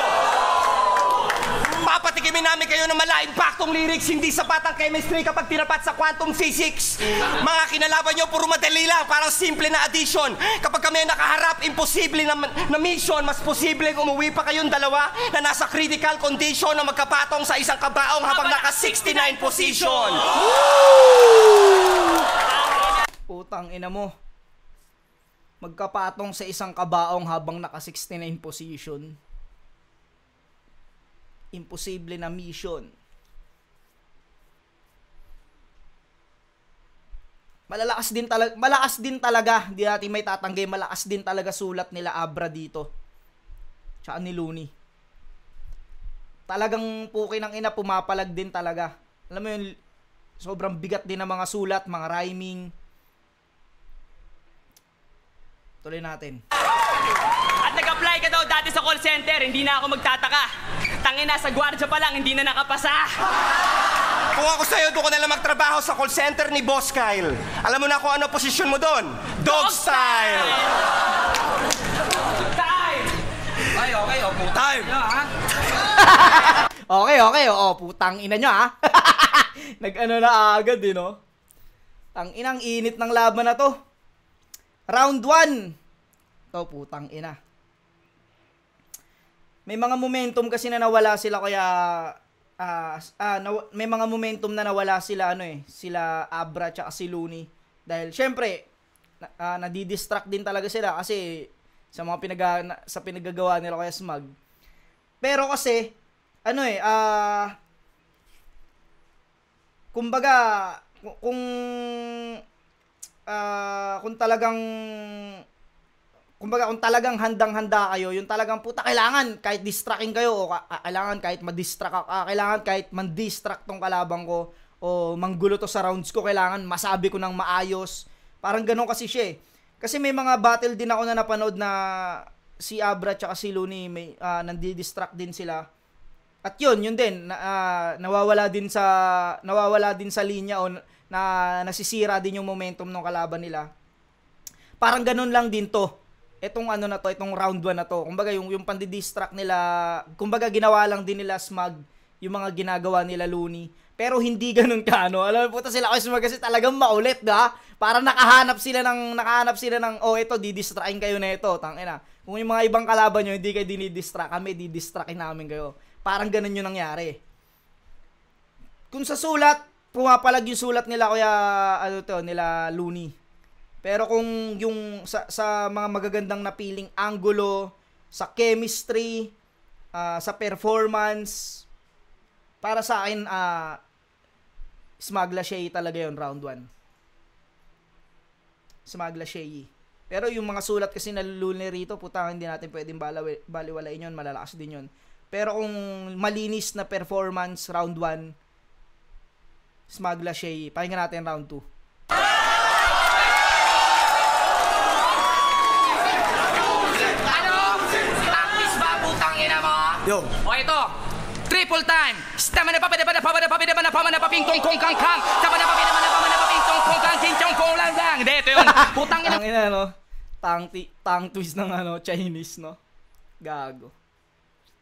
Speaker 2: Papatikimin namin kayo ng mala-impactong lyrics, hindi sapat ang chemistry kapag tinapat sa quantum physics. Mga kinalaban nyo, puro madali lang, parang simple na addition. Kapag kami nakaharap, imposible na mission, mas posible umuwi pa kayong dalawa na nasa critical condition na magkapatong sa isang kabaong habang naka 69 position.
Speaker 1: Putang ina mo. Magkapatong sa isang kabaong habang naka 69 position. Imposible na mission. Malakas din talaga. Hindi natin may tatanggi. Malakas din talaga sulat nila Abra dito. Tsaka ni Looney. Talagang pukin ng ina, pumapalag din talaga. Alam mo yun, sobrang bigat din ng mga sulat, mga rhyming. Tuloy natin.
Speaker 3: At nag-apply ka daw dati sa call center, hindi na ako magtataka. Tangina, sa gwardiya pa lang, hindi na nakapasa.
Speaker 2: Kung ako sa'yo, doon ko na lang magtrabaho sa call center ni Boss Kyle. Alam mo na kung ano posisyon mo doon? Dog style!
Speaker 3: Time! Ay, okay, oh, puta.
Speaker 2: Time!
Speaker 1: Okay, putang ina nyo ha. Nag-ano na agad no? Tang inang init ng laban na to. Round 1. To putang ina. May mga momentum kasi na nawala sila kaya may mga momentum na nawala sila sila Abra at si Looney dahil syempre nadidistract din talaga sila kasi sa mga pinagagawa nila kaya Smug. Pero kasi kumbaga kung talagang handang-handa kayo, yung talagang puta, kailangan kahit distracting kayo o kailangan kahit ma-distract kailangan kahit man-distract tong kalabang ko o manggulo to sa rounds ko, kailangan masabi ko ng maayos. Parang ganun kasi siya eh. Kasi may mga battle din ako na napanood na si Abra at si Looney nandi-distract din sila. At yun din nawawala din sa linya o nasisira din yung momentum ng kalaban nila. Parang ganun lang din to. Itong itong round 1 na to. Kumbaga yung pandi-distract nila, kumbaga ginawa lang din nila Smug yung mga ginagawa nila Looney. Pero hindi ganun ka Alam mo puta sila kay Smug kasi talagang maulit, da? Para nakahanap sila ng ito didistractin kayo na ito, tangina. Kung yung mga ibang kalaban nyo hindi kayo dinidistract, kami didistractin namin kayo. Parang ganun yung nangyari. Kung sa sulat, pumapalag yung sulat nila kaya nila Looney. Pero kung yung sa mga magagandang napiling angulo, sa chemistry, sa performance, para sa akin Smug Lachey talaga yon round 1. Smug Lachey. Pero yung mga sulat kasi na Looney rito, puta, hindi natin pwedeng baliwalain yun, malalakas din yun. Pero kung malinis na performance round 1, Smug Lachey, pakinggan natin round 2.
Speaker 2: Yo.
Speaker 3: O ito, triple time. Stama na papede pa na paping kong kang kang. Stama na paping kong kang kinchong kong lang. Hindi, ito yun. Putang ina.
Speaker 1: Ang ina tang twist ng Chinese gago.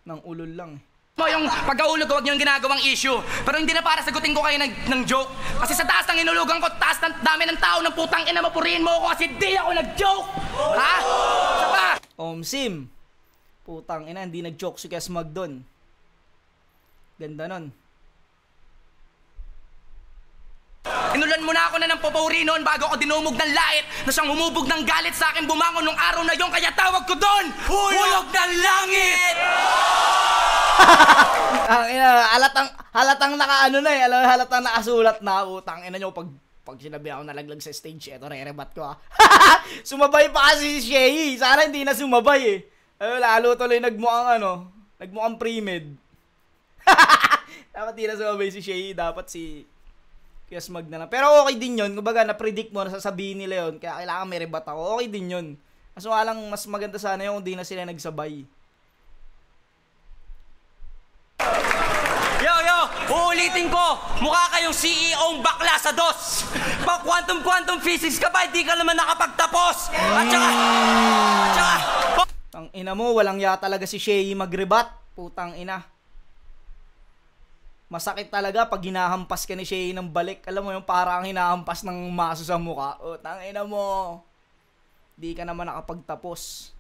Speaker 1: Nang ulol lang
Speaker 3: mo yung pagkaulog ko, wag niyo yung ginagawang issue. Pero hindi na para sagutin ko kayo ng joke. Kasi sa taas ng inulugan ko, taas ng dami ng tao ng putang ina, mapurihin mo ako kasi di ako nag-joke. Ha? Isa pa?
Speaker 1: Sim. Putang ina, hindi nag-joke si Smug doon. Ganda nun.
Speaker 3: Inulan mo na ako na ng papuri noon bago ako dinumog ng lait na siyang humubog ng galit sa akin bumangon nung araw na yon, kaya tawag ko doon, Hulog ng Langit!
Speaker 1: Ang ina, halatang halatang nakasulat na, utang ina nyo, pag sinabi ako nalaglag sa stage, eto re-rebat ko Sumabay pa kasi si Shay, sana hindi na sumabay lalo tuloy nagmukhang pre-med. Dapat di na sumabay si Shay, dapat si Smug na lang. Pero okay din yun, kumbaga na-predict mo na sasabihin nila yun, kaya kailangan may rebat ako, okay din yun. Kaso nga lang, mas maganda sana yung kung di na sila nagsabay.
Speaker 3: Yo,
Speaker 4: Ulitin ko, mukha kayong CEO-ng bakla sa DOS. Pag quantum physics ka ba, hindi ka naman nakapagtapos. At saka,
Speaker 1: Ang ina mo, walang ya talaga si Shay magrebat. Putang ina. Masakit talaga pag hinahampas ka ni Shay ng balik. Alam mo yung parang hinahampas ng maso sa mukha. Putang ina mo. Di ka naman nakapagtapos.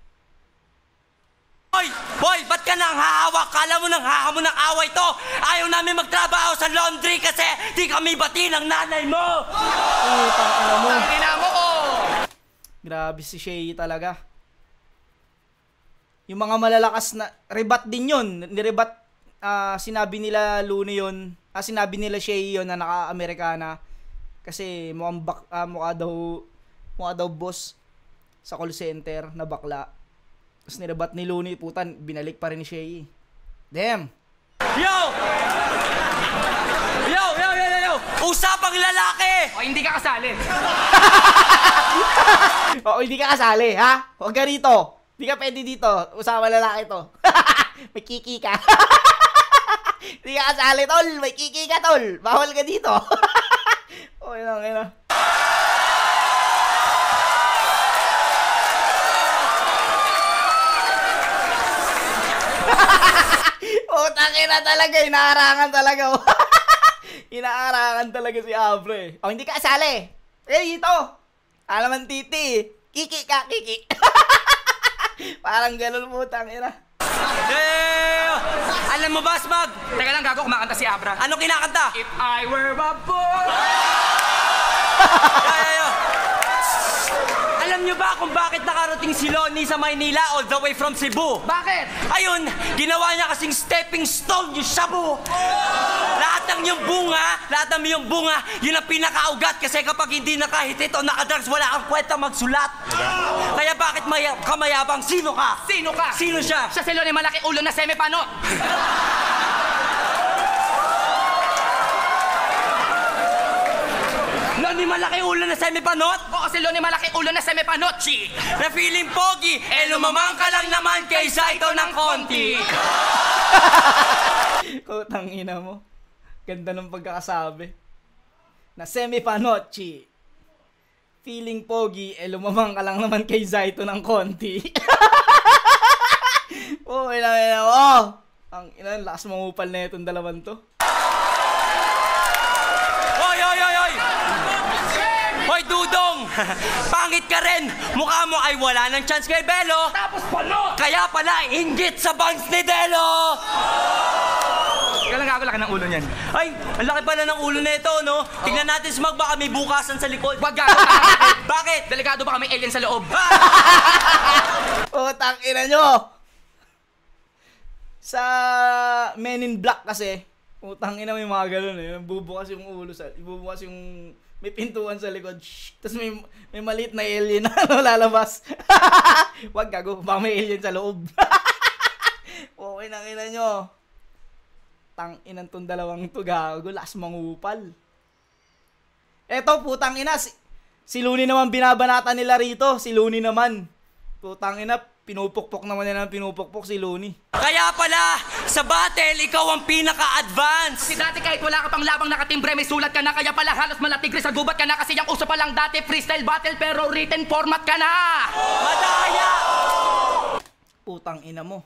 Speaker 4: Boy, ba't ka nang hahawak? Kala mo nang hahamon ng away to. Ayaw namin magtrabaho sa laundry kasi di kami bati ng nanay mo.
Speaker 1: Putang ina mo.
Speaker 3: Ang ina mo,
Speaker 1: Grabe si Shay talaga. Yung mga malalakas na rebat din yun. Nirebat, sinabi nila Looney yun. Sinabi nila Shay yun na naka-Amerikana. Kasi mukha daw boss sa call center na bakla. Tapos nirebat ni Looney, putan, binalik pa rin ni Shay. Damn!
Speaker 4: Yo! Usapang lalaki!
Speaker 3: o hindi ka kasali.
Speaker 1: Hindi ka kasali, ha? Huwag ka rito. Hindi ka pwede dito. Usama lalaki to. May kiki ka. Hindi ka kasali, tol. May kiki ka, tol. Bawal ka dito. Okay na. Tangina talaga. Inaarangan talaga. Inaarangan talaga si Abre. Hindi ka kasali. Dito. Alaman titi. Kiki ka, kiki. Parang ganun mo, tangina.
Speaker 4: Alam mo ba, Smag?
Speaker 3: Teka lang, gago, kumakanta si Abra.
Speaker 4: Ano kinakanta?
Speaker 3: If I were a boy.
Speaker 4: Alam nyo ba kung bakit nakarating si Lonnie sa Maynila all the way from Cebu?
Speaker 3: Bakit?
Speaker 4: Ayun, ginawa niya kasing stepping stone yung shabu. Lahat ng yung bunga, yun ang pinakaugat kasi kapag hindi nakahitit o nakadrugs, wala kang kwenta magsulat. Kaya bakit kamayabang? Sino ka?
Speaker 3: Sino ka?
Speaker 4: Sino siya?
Speaker 3: Siya si Lonnie malaki ulo na semipanot.
Speaker 4: Lonnie malaki ulo na semipanot?
Speaker 3: Oo, si Lonnie malaki ulo na semipanotchi.
Speaker 4: Na feeling pogi, lumamang ka lang naman kaysa ito ng konti.
Speaker 1: Kutang ina mo. Ganda ng pagkakasabi. Na semi-panotchi. Feeling pogi, lumamang ka lang naman kay Zaito ng konti. Ina mo. Ang ina, lakas mangupal na itong dalawan to.
Speaker 4: Hoy, Dudong! Pangit ka rin! Mukha mo ay wala ng chance kay Belo!
Speaker 3: Tapos panot!
Speaker 4: Kaya pala, inggit sa bangs ni Delo!
Speaker 3: Teka lang, gago, laki ng ulo niyan.
Speaker 4: Ay, ang laki pala ng ulo nito, no? Tingnan natin, Smag, baka may bukasan sa likod.
Speaker 3: Wag gago,
Speaker 4: Bakit?
Speaker 3: delikado baka may alien sa loob.
Speaker 1: Tang ina nyo. Sa Men in Black kasi, utang ina may mga ganun eh. Bubukas yung ulo bubukas yung may pintuan sa likod. Tapos may maliit na alien na lalabas. Wag gago, baka may alien sa loob. Okay na ina nyo. Tang inang tong dalawang to gago, lakas mangupal. Eto putang ina, si Looney naman binabanata nila rito. Si Looney naman. Putang ina, pinupukpok naman nila ng pinupukpok si Looney.
Speaker 4: Kaya pala, sa battle, ikaw ang pinaka-advance.
Speaker 3: Si dati kahit wala ka pang labang nakatimbre, may sulat ka na, kaya pala halos malatigre sa gubat ka na kasi yung uso pa lang dati freestyle battle pero written format ka na.
Speaker 4: Madaya!
Speaker 1: Putang ina mo.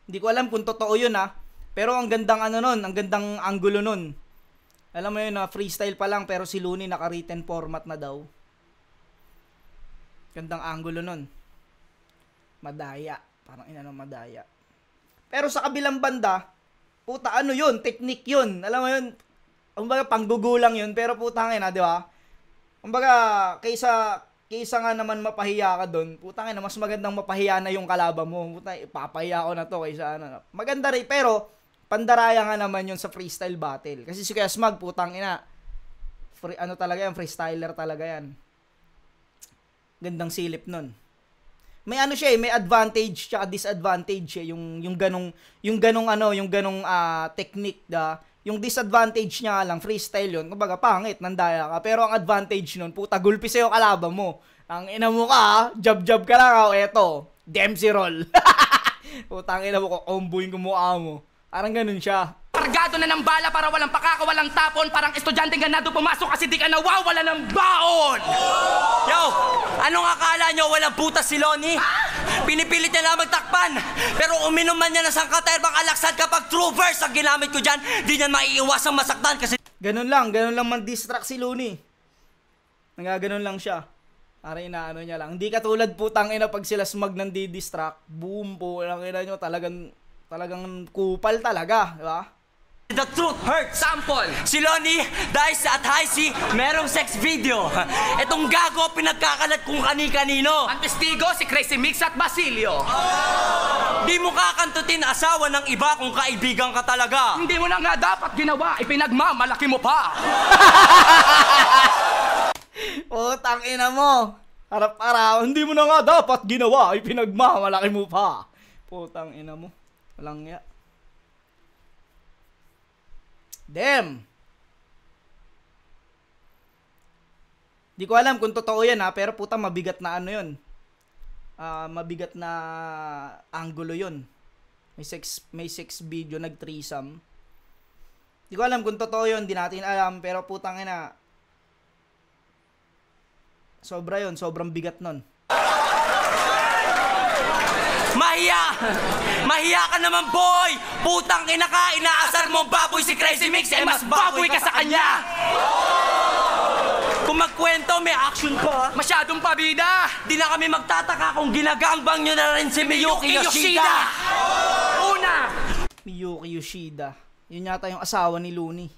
Speaker 1: Hindi ko alam kung totoo yun ha. Pero ang gandang ano nun, ang gandang angulo nun. Alam mo yun na freestyle pa lang pero si Looney naka-written format na daw. Gandang angulo nun. Madaya. Parang ina ng madaya. Pero sa kabilang banda, puta ano yun? Technique yun. Alam mo yun? Kumbaga panggugulang yun pero putang ina, di ba? Kumbaga kaysa nga naman mapahiya ka doon, putang ina, mas magandang mapahiya na yung kalaban mo. Putang, ipapahiya ko na to kaysa ano. Maganda rin pero pandaraya nga naman yun sa freestyle battle. Kasi si Kuya Smag, putang ina, ano talaga yan, freestyler talaga yan. Gandang silip nun. May ano siya may advantage tsaka disadvantage yung ganong technique da. Yung disadvantage niya lang freestyle yun. Kumbaga pangit, nandaya ka. Pero ang advantage nun, puta gulpi sa'yo kalaban mo. Ang ina mo ka, jab-jab ka lang, eto, Dempsey roll. Puta ang ina mo ko, comboing ko mukha mo. Parang ganun siya.
Speaker 3: Kargado na ng bala para walang pakaka, walang tapon. Parang estudyanteng ganado pumasok kasi di ka nawawala ng baon.
Speaker 4: Yo, anong akala nyo walang butas si Lonnie? Pinipilit niya lang magtakpan. Pero uminom man niya na sangkaterbang alaksad kapag true verse ang ginamit ko dyan, di niyan maiiwasang masaktan kasi...
Speaker 1: Ganun lang man-distract si Looney. Nagaganon lang siya. Para inaano niya lang. Hindi katulad putang ina pag sila smug nang di-distract. Boom po. Lang ina nyo talagang kupal talaga. Diba?
Speaker 4: The truth hurts.
Speaker 3: Sample.
Speaker 4: Si Lonnie, Dice at Heisey, merong sex video. Etong gago pinagkakalat kung kani-kanino.
Speaker 3: Ang testigo si Crazy Mix at Basilio.
Speaker 4: Di mo kakantutin asawa ng iba kung kaibigan ka talaga.
Speaker 3: Hindi mo na nga dapat ginawa, ipinagmamalaki mo pa.
Speaker 1: Putang ina mo. Harap-harap. Hindi mo na nga dapat ginawa. Ipinagmamalaki mo pa. Putang ina mo. Walang ya. Damn. Di ko alam kung totoo yan ha. Pero puta mabigat na ano yun. Mabigat na angulo yun. May sex video nag-threesome. Di ko alam kung totoo yun. Di natin alam. Pero putang ina. Sobra yun, sobrang bigat nun.
Speaker 4: Mahiya ka naman, boy! Putang ina ka, inaasar mo baboy si Crazy Mix, eh mas baboy ka sa kanya! Kung magkwento, may action pa.
Speaker 3: Masyadong pabida.
Speaker 4: Di na kami magtataka kung ginagangbang nyo na rin si Miyuki Yoshida!
Speaker 3: Una!
Speaker 1: Miyuki Yoshida. Yun yata yung asawa ni Looney.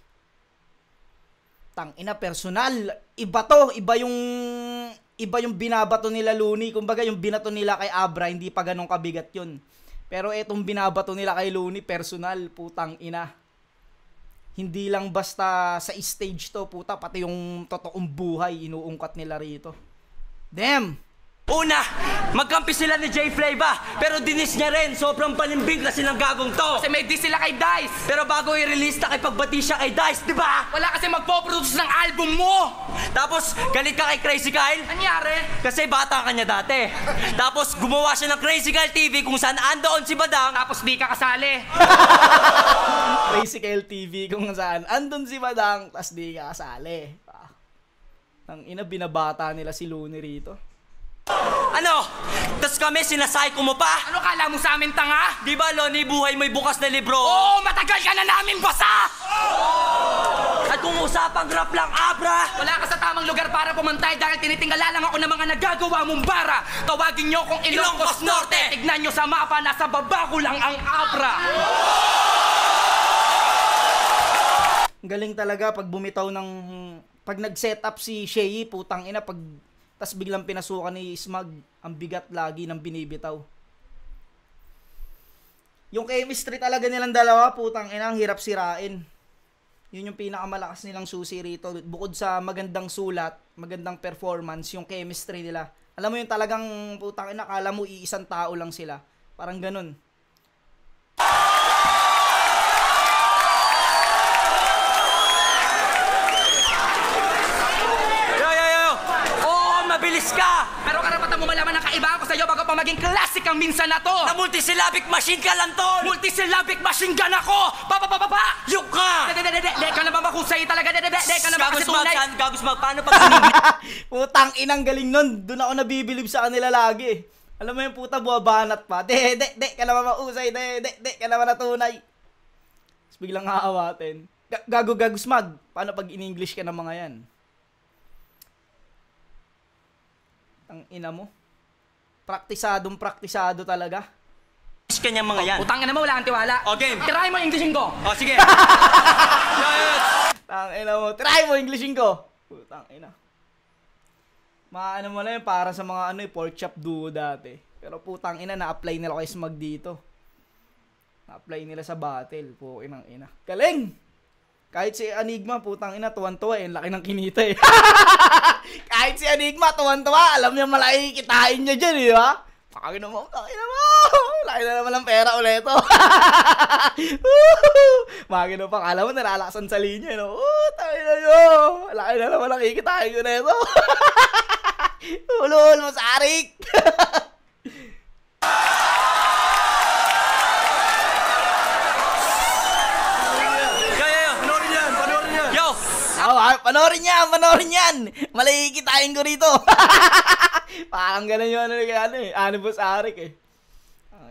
Speaker 1: Tangina, personal. Iba to, iba yung binabato nila Looney. Kumbaga yung binato nila kay Abra, hindi pa ganun kabigat yun. Pero etong binabato nila kay Looney, personal, putang ina. Hindi lang basta sa stage to, puta, pati yung totoong buhay, inuungkat nila rito. Damn!
Speaker 4: Una, magkampi sila ni Jay Flava, pero dinis niya rin, sobrang panimbing kasi ng gagong to.
Speaker 3: Kasi may diss sila kay Dice.
Speaker 4: Pero bago i-release, nakipagbati siya kay Dice, di ba?
Speaker 3: Wala kasi magpo-produce ng album mo.
Speaker 4: Tapos, galit ka kay Crazy Kyle?
Speaker 3: Anyari?
Speaker 4: Kasi bata ka niya dati. Tapos, gumawa siya ng Crazy Kyle TV kung saan andoon si Badang.
Speaker 3: Tapos di ka kasali.
Speaker 1: Crazy Kyle TV kung saan andun si Badang, tas di ka kasali. Ang ina, binabata nila si Looney rito.
Speaker 4: Ano? Tas kami, sinasayko mo pa?
Speaker 3: Ano kala mo sa amin, tanga?
Speaker 4: Di ba, Lonnie, buhay mo'y bukas na libro?
Speaker 3: Oo, matagal ka na namin basa!
Speaker 4: At kung usapang rap lang, Abra!
Speaker 3: Wala ka sa tamang lugar para pumantay dahil tinitingala lang ako ng mga nagagawa mong bara. Tawagin nyo kung Ilocos Norte. Tignan nyo sa mapa, nasa baba ko lang ang Abra.
Speaker 1: Galing talaga pag bumitaw ng... Pag nag-set up si Shea, putang ina, tas biglang pinasukan ni Smug, ang bigat lagi ng binibitaw. Yung chemistry talaga nilang dalawa, putang ina, ang hirap sirain. Yun yung pinakamalakas nilang susi rito. Bukod sa magandang sulat, magandang performance, yung chemistry nila. Alam mo yung talagang, putang ina, akala mo iisang tao lang sila. Parang ganun.
Speaker 4: Mabilis ka!
Speaker 3: Pero karapatan mo malaman ang kaibahan ko sa'yo bago pa maging classic ang minsan na to.
Speaker 4: Na multisyllabic machine ka lang, tol!
Speaker 3: Multisyllabic machine gun ako!
Speaker 4: Yung ka!
Speaker 3: De ka naman mahusay talaga. De ka naman kasi tunay.
Speaker 4: Gagos mag, paano pag sinigit?
Speaker 1: Putang inang galing nun. Doon ako nabibilib sa kanila lagi. Alam mo yung puta, buwabanat pa. De ka naman mahusay. De ka naman natunay. Tapos biglang aawatin. Gago Smug. Paano pag in-English ka ng mga yan? Ang ina mo. Praktisado talaga.
Speaker 4: Kanyang mga yan.
Speaker 3: Utang na mo, wala kang tiwala.
Speaker 4: O, game.
Speaker 3: Tirahin mo yung Englishin ko.
Speaker 4: O, sige.
Speaker 1: Tang ina mo. Try mo Englishin ko. Putang ina. Maano mo na yun, para sa mga pork chop duo dati. Pero putang ina, na-apply nila kay Smug dito. Na-apply nila sa battle. Pukinang ina. Galing! Kahit si Enigma, putang ina, tuwan-tuwa eh. Laki ng kinita eh. Kahit si Enigma, tuwan-tuwa. Alam niya malaki kitain niya dyan, di ba? Pakagin mo. Laki na naman ng pera ulit ito. Magino pa. Kala mo, naralakasan sa linya. No? Tayo na nyo. Laki na naman nakikitain ko na ito. Ulul mo sa arik. Panoorin yan. Malakikitain ko rito. Parang ganun yung ano Boss Arik eh.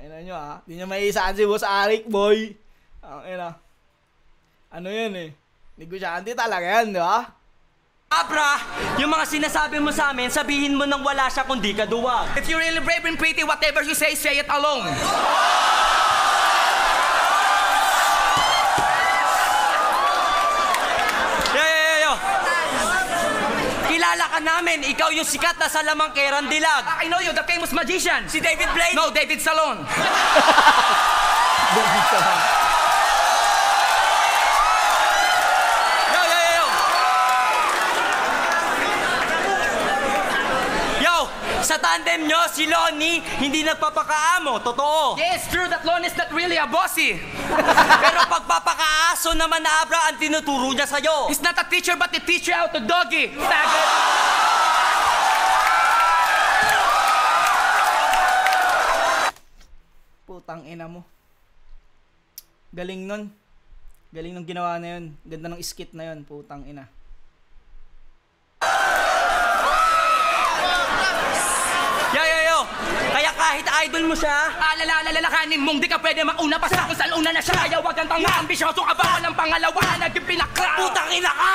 Speaker 1: Ina nyo ha. Hindi nyo maiisaan si Boss Arik, boy. Ano yan eh. Negosyante talaga yan, di ba?
Speaker 4: Abra, yung mga sinasabi mo sa amin, sabihin mo nang wala siya kundi ka duwag.
Speaker 3: If you're really brave and pretty, whatever you say it alone.
Speaker 4: Yo. Kilala ka namin, ikaw yung sikat na salamang Keran Dilag.
Speaker 3: I know you, the famous magician.
Speaker 4: Si David Blaine?
Speaker 3: No, David Salon.
Speaker 4: Sa tandem nyo, si Lonnie, hindi nagpapakaamo. Totoo.
Speaker 3: Yes, true that Lon is not really a bossy.
Speaker 4: Pero pagpapakaaso naman na Abra ang tinuturo niya sa'yo.
Speaker 3: He's not a teacher, but he teach you how to doggy. Faggot.
Speaker 1: Putang ina mo. Galing nun. Galing nung ginawa na yun. Ganda ng skit na yun. Putang ina.
Speaker 4: Yo. Kaya kahit idol mo siya,
Speaker 3: Lalakanin mong di ka pwede mauna pa sa kung saan una na siya. Kaya wag kang tanga, ambisyoso ka ba? Walang pangalawa, naging pinakra.
Speaker 4: putang ina ka!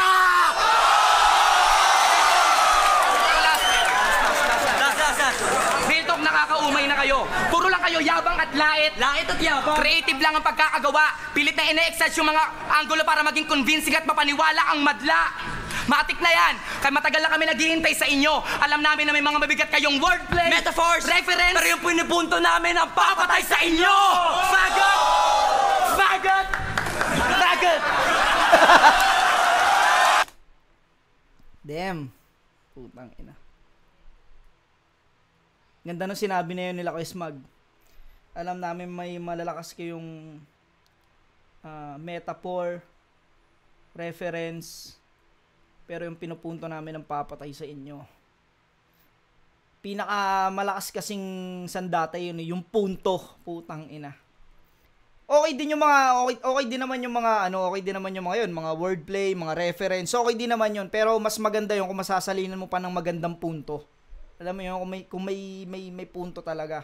Speaker 3: Real talk, nakakaumay na kayo. Puro lang kayo yabang at lait.
Speaker 4: Lait at yabang.
Speaker 3: Creative lang ang pagkakagawa. Pilit na ine-excite yung mga angulo para maging convincing at mapaniwala ang madla. Matik na yan. Kaya matagal na kami naghihintay sa inyo. Alam namin na may mga mabigat kayong wordplay,
Speaker 4: Metaphors,
Speaker 3: reference.
Speaker 4: pero yung pinipunto namin ang papatay sa inyo!
Speaker 3: Faggot! Faggot! Faggot!
Speaker 1: Damn. Putang ina. Ganda nung sinabi na yun nila kay Smug. Alam namin may malalakas kayong metaphor, reference, pero yung pinupunto namin ang papatay sa inyo. Pinakamalakas kasing sandata yun, yung punto, putang ina. Okay din yung mga okay din naman yung mga yun, mga wordplay, mga reference. Okay din naman yun, pero mas maganda yun kung masasalinan mo pa ng magandang punto. Alam mo yun, kung may punto talaga.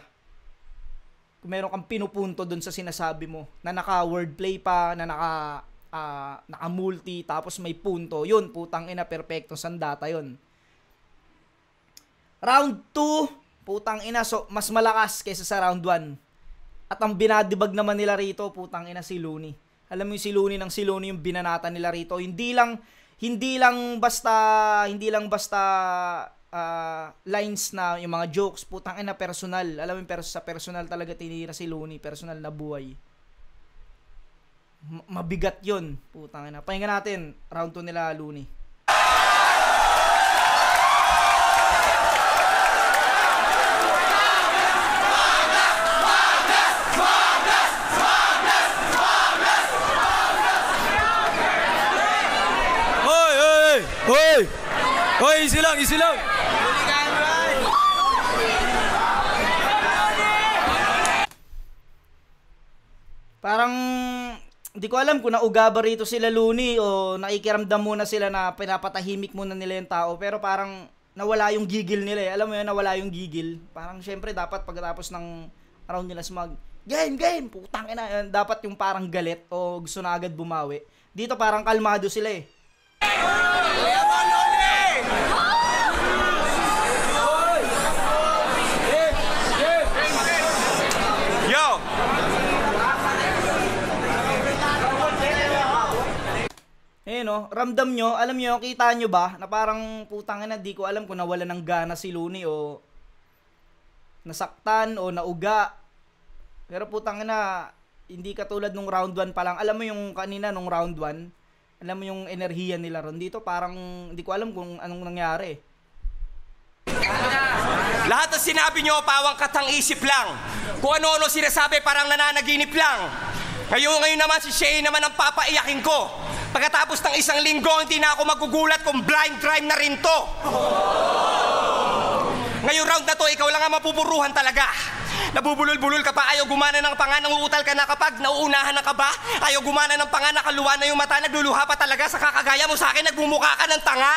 Speaker 1: Kung meron kang pinupunto dun sa sinasabi mo, na naka-wordplay pa, na naka-multi, tapos may punto, yun, putang ina, perfecto sandata yun. Round 2, putang ina, so, mas malakas kaysa sa round 1. At ang binadibag naman nila rito, putang ina, si Looney. Alam mo yung si Looney yung binanata nila rito. Hindi lang basta lines na yung mga jokes, putang ina, personal. Alam mo, sa personal talaga tinira si Looney, personal na buhay. Mabigat yun, putang ina. Pakinggan natin, round 2 nila Looney.
Speaker 5: Hoy, easy lang.
Speaker 1: Parang hindi ko alam kung nauga ba rito sila Looney o nakikiramdam muna sila na pinapatahimik muna nila yung tao, pero parang nawala yung gigil nila eh. Alam mo yun, nawala yung gigil. Parang syempre dapat pagkatapos ng round nila Smug, game, putang ina, dapat yung parang galit o gusto na agad bumawi. Dito parang kalmado sila eh.
Speaker 2: Yo!
Speaker 1: No, ramdam nyo, alam nyo, kita nyo ba, na parang putang ina, di ko alam kung nawala ng gana si Looney o nasaktan o nauga. Pero putang ina, hindi katulad nung round 1 pa lang. Alam mo yung kanina nung round 1, alam mo yung enerhiya nila ron. Dito parang, hindi ko alam kung anong nangyari.
Speaker 2: Lahat ng sinabi nyo, pawang katang-isip lang. Kung ano-ano sinasabi, parang nananaginip lang. Ngayon naman si Shay naman ang papaiyakin ko. Pagkatapos ng isang linggo, hindi na ako magugulat kung blind crime na rin to. Ngayong round na to, ikaw lang ang mapupuruhan talaga. Nabubulol-bulol ka pa, ayaw gumana ng panga, nanguutal ka na kapag nauunahan ng kaba. Ayaw gumana ng panga, nakaluwa na yung mata, nagluluha pa talaga sa kakagaya mo sa akin, nagmumukha ka ng tanga.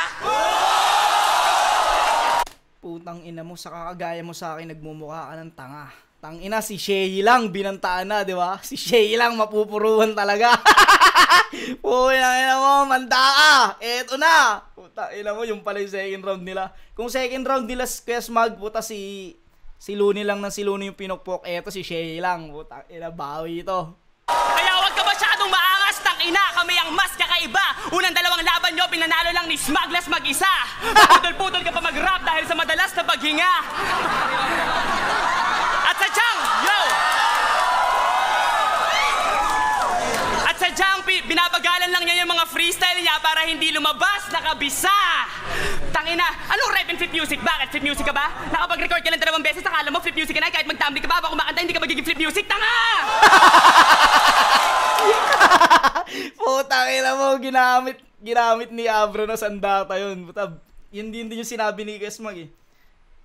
Speaker 1: Putang ina mo, sa kakagaya mo sa akin, nagmumukha ka ng tanga. Tang ina, si Shay lang, binantaan na, di ba? Si Shay lang, mapupuruan talaga. Putang ina mo, manda ka. Eto na. Putang ina mo, yung pala yung second round nila. Kung second round nila, kaya smag, puta si Looney lang ng si Looney yung pinokpok. Eto si Shay lang. Putang ina, bawi ito.
Speaker 3: Kaya huwag ka masyadong maangas, tangina. Kami ang mas kakaiba. Unang dalawang laban nyo, pinanalo lang ni Smuggles mag-isa. Putol-putol ka pa mag-rap dahil sa madalas na paghinga. At sadyang, binabagalan lang niya yung mga freestyle niya para hindi lumabas, nakabisa. Tangina, anong rap and flip music? Bakit? Flip music ka ba? Nakapag-record ka lang 2 beses, akala mo flip music ka na, kahit mag-tumbling ka ba, baka kumakanta, hindi ka magiging flip music, tanga!
Speaker 1: Putang ina mo, ginamit ni Abra na sandata yun. Puta, yun din yung sinabi ni Kesmag eh.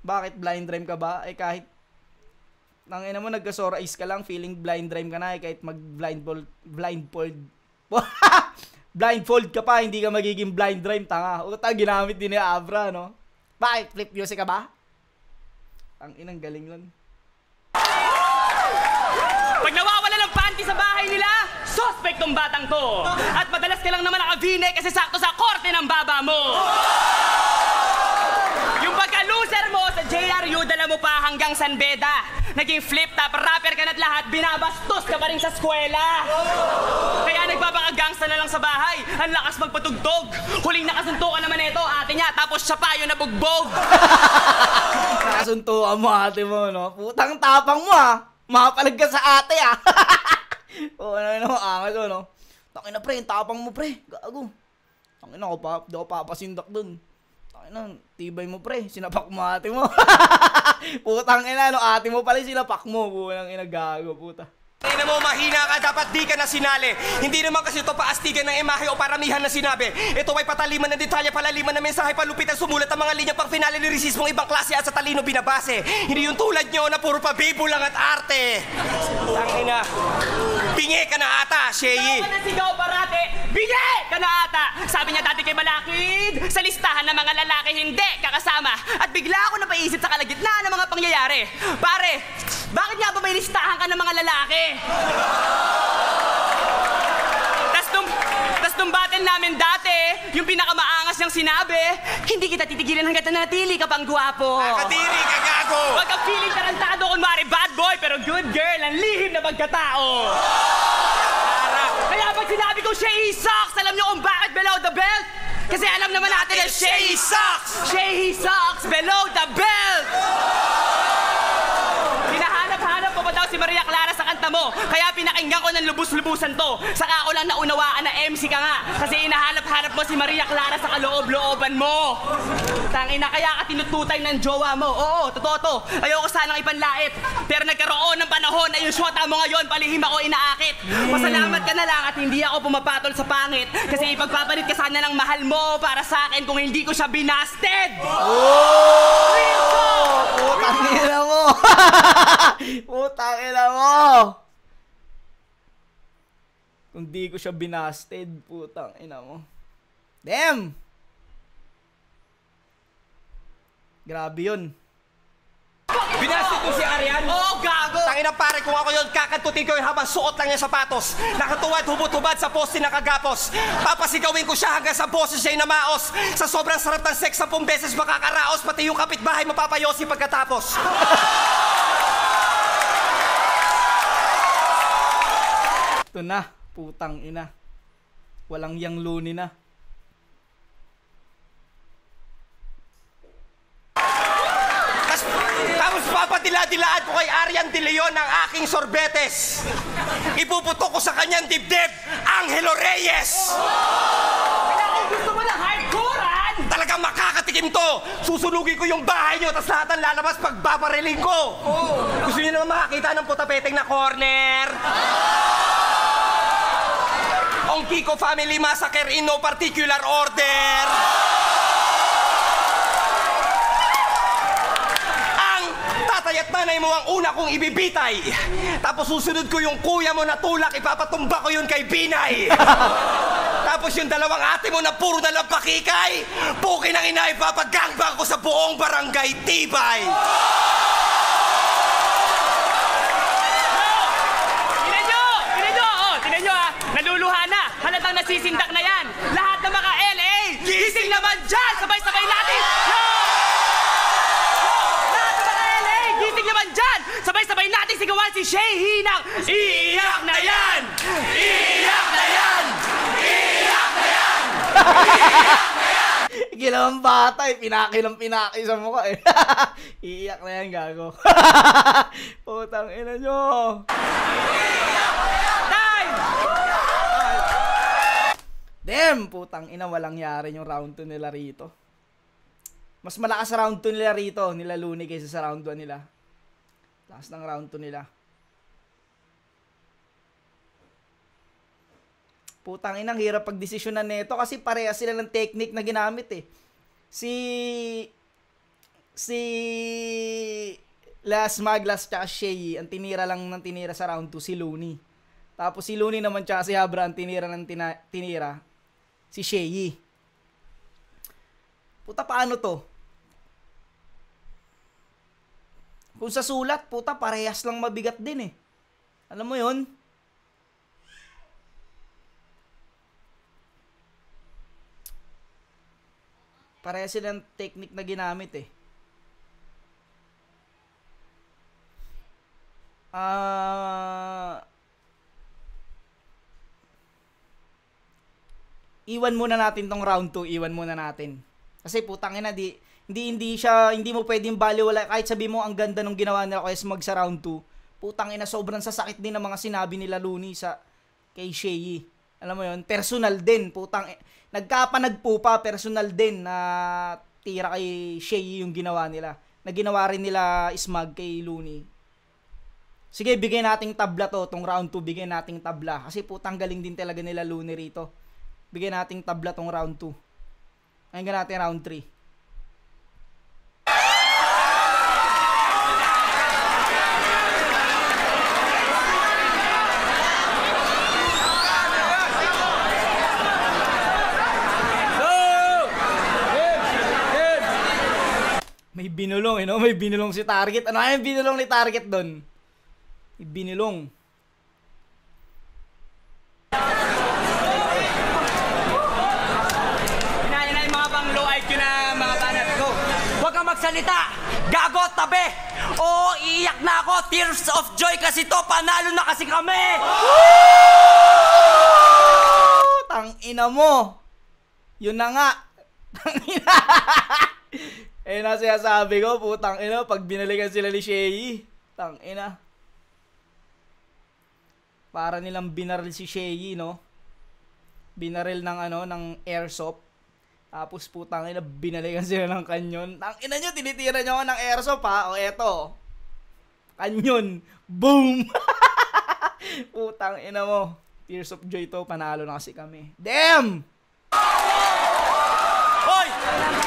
Speaker 1: Bakit blind rhyme ka ba? Eh kahit nangina mo nagkasora is ka lang, feeling blind rhyme ka na eh, kahit mag-blindfold blindfold ka pa, hindi ka magiging blind rhyme, tanga. Uta, ginamit din ni Abra, no? Bakit? Flip music ka ba? Ang inang galing lang.
Speaker 3: Pag nawawala ng panty sa bahay nila, suspect tong batang to. At madalas ka lang naman naka-V-neck kasi sakto sa korte ng baba mo. Yung pagka-loser mo sa JRU, dala mo pa hanggang San Beda. Naging flip-top, rapper ka na't lahat, binabastos ka pa rin sa eskwela. Kaya nagpapakagangsta na lang sa bahay, ang lakas magpatugtog. Huling nakasuntukan naman ito, ate niya, tapos siya pa yung nabugbog.
Speaker 1: Nakasuntukan mo ate mo, no? Putang tapang mo, ha? Mapalag ka sa ate, ha? O, ano, angas mo, no? Tangina, pre, tapang mo, pre. Gago. Tangina, di ako papasindak dun. Tangina, tibay mo, pre. Sinapak mo ate mo. Putang ina, no? Ate mo pala sinapak mo. Putang ina, gago, puta.
Speaker 2: Ina mo, mahina ka, dapat di ka na sinali. Hindi naman kasi ito paastigan ng imahe o paramihan na sinabi. Ito ay pataliman ng detalye, palaliman ng mensahe, palupitan, sumulat ang mga linya pang finale ni resismong ibang klase at sa talino binabase. Hindi yung tulad nyo na puro pabibo lang at arte. Tangina, bingi ka na ata, Sheyi.
Speaker 3: Sigaw ka na sigaw parate, bingi ka na ata. Sabi niya dati kay Malakid, sa listahan ng mga lalaki hindi kakasama. At bigla ako napaisip sa kalagitnaan ng mga pangyayari. Pare, bakit nga ba may listahan ka ng mga lalaki? Tas nung battle namin dati, yung pinakamaangas niyang sinabi, hindi kita titigilan hanggat nanatili ka pang gwapo.
Speaker 2: Nakadiri ka, gago!
Speaker 3: Wag kang feeling tarantado kunwari bad boy, pero good girl, ang lihim na pagkatao. Kaya pag sinabi ko Sheyi sucks, alam niyo kung bakit below the belt? Kasi alam naman natin na Sheyi sucks! Sheyi sucks below the belt! Hinahanap-hanap ko pa daw si Maria Clara sa kanta mo. Kaya pinakinggan ko ng lubus-lubusan to. Saka ko lang naunawaan na MC ka nga. Kasi hinahanap-hanap mo si Maria Clara sa kaloob-looban mo. Tangina, kaya ka tinututay ng jowa mo. Oo, totoo to. Ayoko sanang ipanlait. Pero nagkaroon ng panahon na yung shota mo ngayon, palihim ako inaakit. Pasalamat ka na lang at hindi ako pumapatol sa pangit. Kasi ipagpapalit ka sana ng mahal mo para sa akin kung hindi ko siya binasted.
Speaker 1: Putang ina mo. Putang ina mo. Kung di ko siya binasted, putang ina mo. Damn! Grabe yun.
Speaker 2: Binasted ko si Arian?
Speaker 3: Oo, gago!
Speaker 2: Tangina pare, kung ako yun, kakantutin ko yun habang suot lang niya sapatos. Nakatuwad, hubot-hubad sa poste nakagapos. Papasigawin ko siya hanggang sa boses siya'y namaos. Sa sobrang sarap ng sex, 10 beses makakaraos. Pati yung kapitbahay mapapayosi pagkatapos.
Speaker 1: Ito na, putang ina. Walang yang Looney na.
Speaker 2: Tapos papadila-dilaan ko kay Arian De Leon ang aking sorbetes. Ipuputok ko sa kanyang dibdib, Angelo Reyes!
Speaker 3: Kaya kung gusto mo ng hardcorean!
Speaker 2: Talagang makakatikim to! Susunugin ko yung bahay nyo, tapos lahat ang lalabas pagbabariling ko! Gusto nyo naman makakita ng putapeteng na corner? Ang Kiko Family Massacre in no particular order! Tatay at nanay mo ang una kong ibibitay. Tapos susunod ko yung kuya mo na tulak, ipapatumba ko yun kay Binay. Tapos yung dalawang ate mo na puro na lang pakikay, pukin ang ina, ipapagangbang ko sa buong barangay Tibay.
Speaker 3: Tinan nyo ha, naluluha na, halatang nasisindak na yan. Lahat ng mga LA, gising naman dyan, sabay-sabay natin. Lahat ng mga LA, gising naman dyan, sabay-sabay natin sigawan si Shay Hinang. Iiyak na yan! Iiyak na yan! Iiyak na yan!
Speaker 1: Ginawang bata eh. Pinaki sa mukha eh. Iiyak na yan, gago. Putang ina nyo.
Speaker 3: Time!
Speaker 1: Damn! Putang ina, walang yari yung round 2 nila rito. Mas malakas sa round 2 nila rito, nila Looney, kaysa sa round 1 nila. Lakas ng round 2 nila. Putang ina, ang hirap pagdesisyonan nito kasi parehas sila ng technique na ginamit eh. Si Las Maglas tsaka Shay, ang tinira lang ng tinira sa round 2 si Looney. Tapos si Looney naman tsaka si Abra ang tinira ng tinira si Shay. Puta, paano to? Kung sa sulat, puta, parehas lang mabigat din eh. Alam mo yun? Parehas silang technique na ginamit eh. Iwan muna natin tong round 2, iwan muna natin. Kasi putang ina, hindi mo pwedeng baliwala kahit sabi mo ang ganda nung ginawa nila kay Smug sa round 2. Putang ina, sobrang sasakit din ng mga sinabi nila Looney sa kay Shay. Alam mo 'yon, personal din, putang nagkapanagpo pa, personal din na tira kay Shay yung ginawa nila. Na ginawa rin nila Smug kay Looney. Sige, bigyan nating tabla to, tong round 2, bigyan nating tabla. Kasi putang galing din talaga nila Looney rito. Bigyan nating tabla tong round 2. Ngayon natin round 3. May binulong, you know? May binulong si Target. Ano yung binulong ni Target doon? May binulong.
Speaker 3: Hinaya na yung mga pang low IQ na mga banat ko.
Speaker 4: Huwag kang magsalita! Gago, tabi! Oo, iiyak na ako! Tears of joy kasi to! Panalo na kasi kami!
Speaker 1: Tang ina mo! Yun na nga! Tang ina! Eh, na sinasabi ko, putang ina, pag binalikan sila ni Shay, tang ina. Para nilang binaril si Shay, no? Binaril ng ng airsoft. Tapos putang ina, binalikan sila ng kanyon. Tang ina nyo, tinitira nyo ng airsoft ha. O eto. Kanyon. Boom! Putang ina mo. Tears of joy to, panalo na kasi kami. Damn!
Speaker 4: Hoy!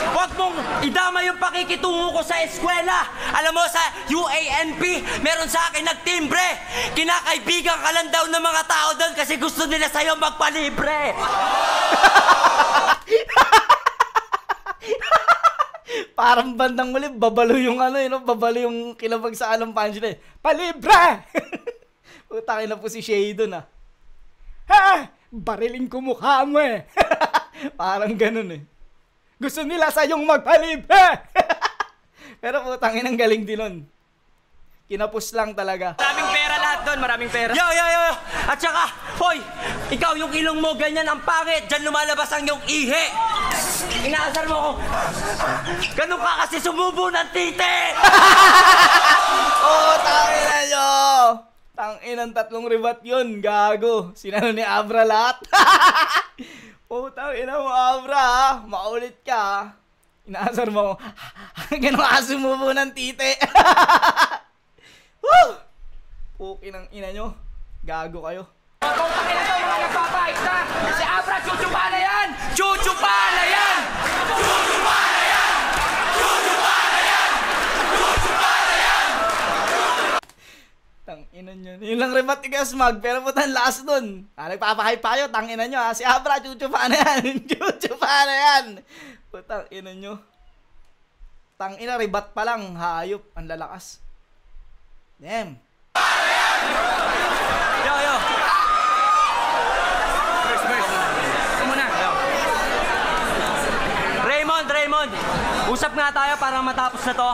Speaker 4: Huwag mong idama yung pakikitungo ko sa eskwela. Alam mo, sa UANP, meron sa akin nagtimbre. Kinakaibigan ka lang daw ng mga tao doon kasi gusto nila sa'yo magpalibre.
Speaker 1: Parang bandang muli, babalo yung babalo yung kilabag sa anong punchline. Palibre! Utangin na po si Shay doon Ha! Bariling ko mukha mo eh. Parang ganun eh. Gusto nila sa'yong magpalibre! Pero putangin, ang galing din nun. Kinapos lang talaga.
Speaker 3: Maraming pera lahat doon, maraming pera.
Speaker 4: Yo! At saka, hoy! Ikaw yung ilong mo, ganyan ang pangit. Diyan lumalabas ang iyong ihi. Inaasar mo ako. Ganun ka kasi sumubo ng titi!
Speaker 1: Oo, tangin na nyo! Tangin ang 3 ribat yun, gago. Sinano ni Abra lahat? Tangin na mo, Abra, ha? Maulit ka, ha? Inaasar mo ako. Ganun ka sumubo ng titi. Woo! Pukin ang ina nyo. Gago kayo.
Speaker 3: Kung takin na ito, mga nagpapahit na. Si Abra, chuchupa na yan! Chuchupa na yan! Chuchupa na yan! Chuchupa na yan! Chuchupa na yan!
Speaker 1: Tangina nyo. Yun lang rebat ni Smag, pero putang lakas dun. Nagpapahype pa kayo, tangina nyo ha. Si Abra, chuchupa na yan. Chuchupa na yan. Putang ina nyo. Tangina, rebat pa lang. Hayop, ang lalakas. Damn.
Speaker 4: Yo. Raymond, usap nga tayo para matapos na to.